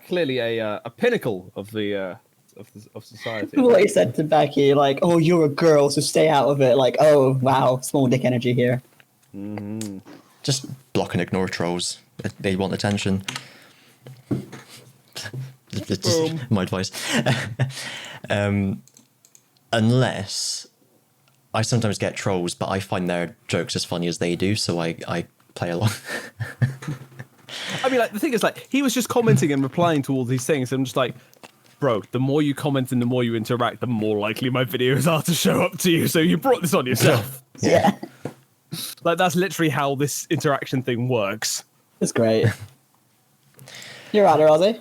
clearly a pinnacle of the of society. What he said to Becky, like, "Oh, you're a girl, so stay out of it." Like, oh wow, small dick energy here. Mm-hmm. Just block and ignore trolls. They want attention. It's just my advice. Unless I sometimes get trolls, but I find their jokes as funny as they do, so I play along. I mean, like the thing is, like he was just commenting and replying to all these things, and I'm just like, bro, the more you comment and the more you interact, the more likely my videos are to show up to you. So you brought this on yourself. Yeah, Like that's literally how this interaction thing works. it's great. You're right there, Ozzy.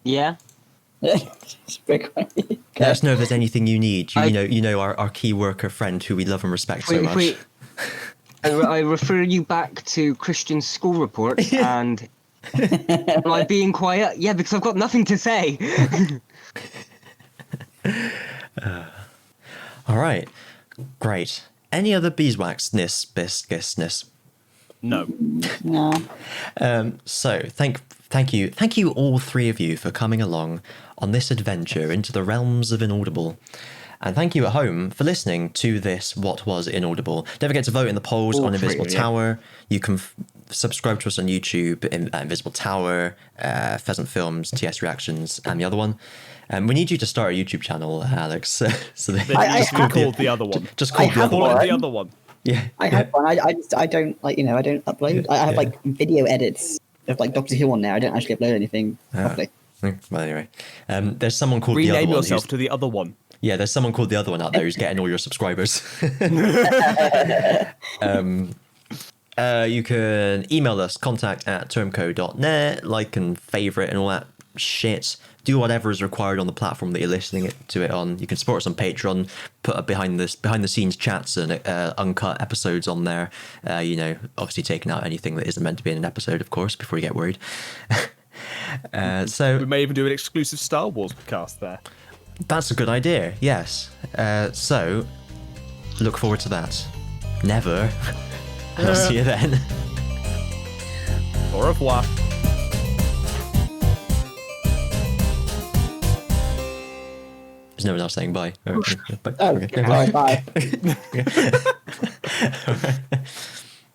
Yeah. It's pretty great. Let us know if there's anything you need. I- You know our key worker friend who we love and respect so much. I refer you back to Christian's school report and am I being quiet? Yeah, because I've got nothing to say. All right, great. Any other beeswaxness, biscuitness? No. No. So thank you all three of you for coming along on this adventure into the realms of Inaudible. And thank you at home for listening to this What Was Inaudible. Don't forget to vote in the polls All on three, Invisible yeah. Tower. You can subscribe to us on YouTube, Invisible Tower, Pheasant Films, TS Reactions, and the other one. We need you to start a YouTube channel, Alex. So Then I you just have- called the other one. just I call the have other Call one. it one. the other one. Yeah. I have one. I don't I don't upload. I have like video edits of like Doctor Who on there. I don't actually upload anything properly. Well, anyway, there's someone called the other Rename one. yourself who's- to the other one. Yeah, there's someone called the other one out there who's getting all your subscribers. You can email us, contact@termco.net, like and favourite and all that shit. Do whatever is required on the platform that you're listening to it on. You can support us on Patreon, put up behind the scenes chats and uncut episodes on there. Obviously taking out anything that isn't meant to be in an episode, of course, before you get worried. So we may even do an exclusive Star Wars cast there. that's a good idea. Yes. So look forward to that. Never. And I'll see you then. Au revoir. There's no one else saying bye. Oh, Okay. bye. Okay.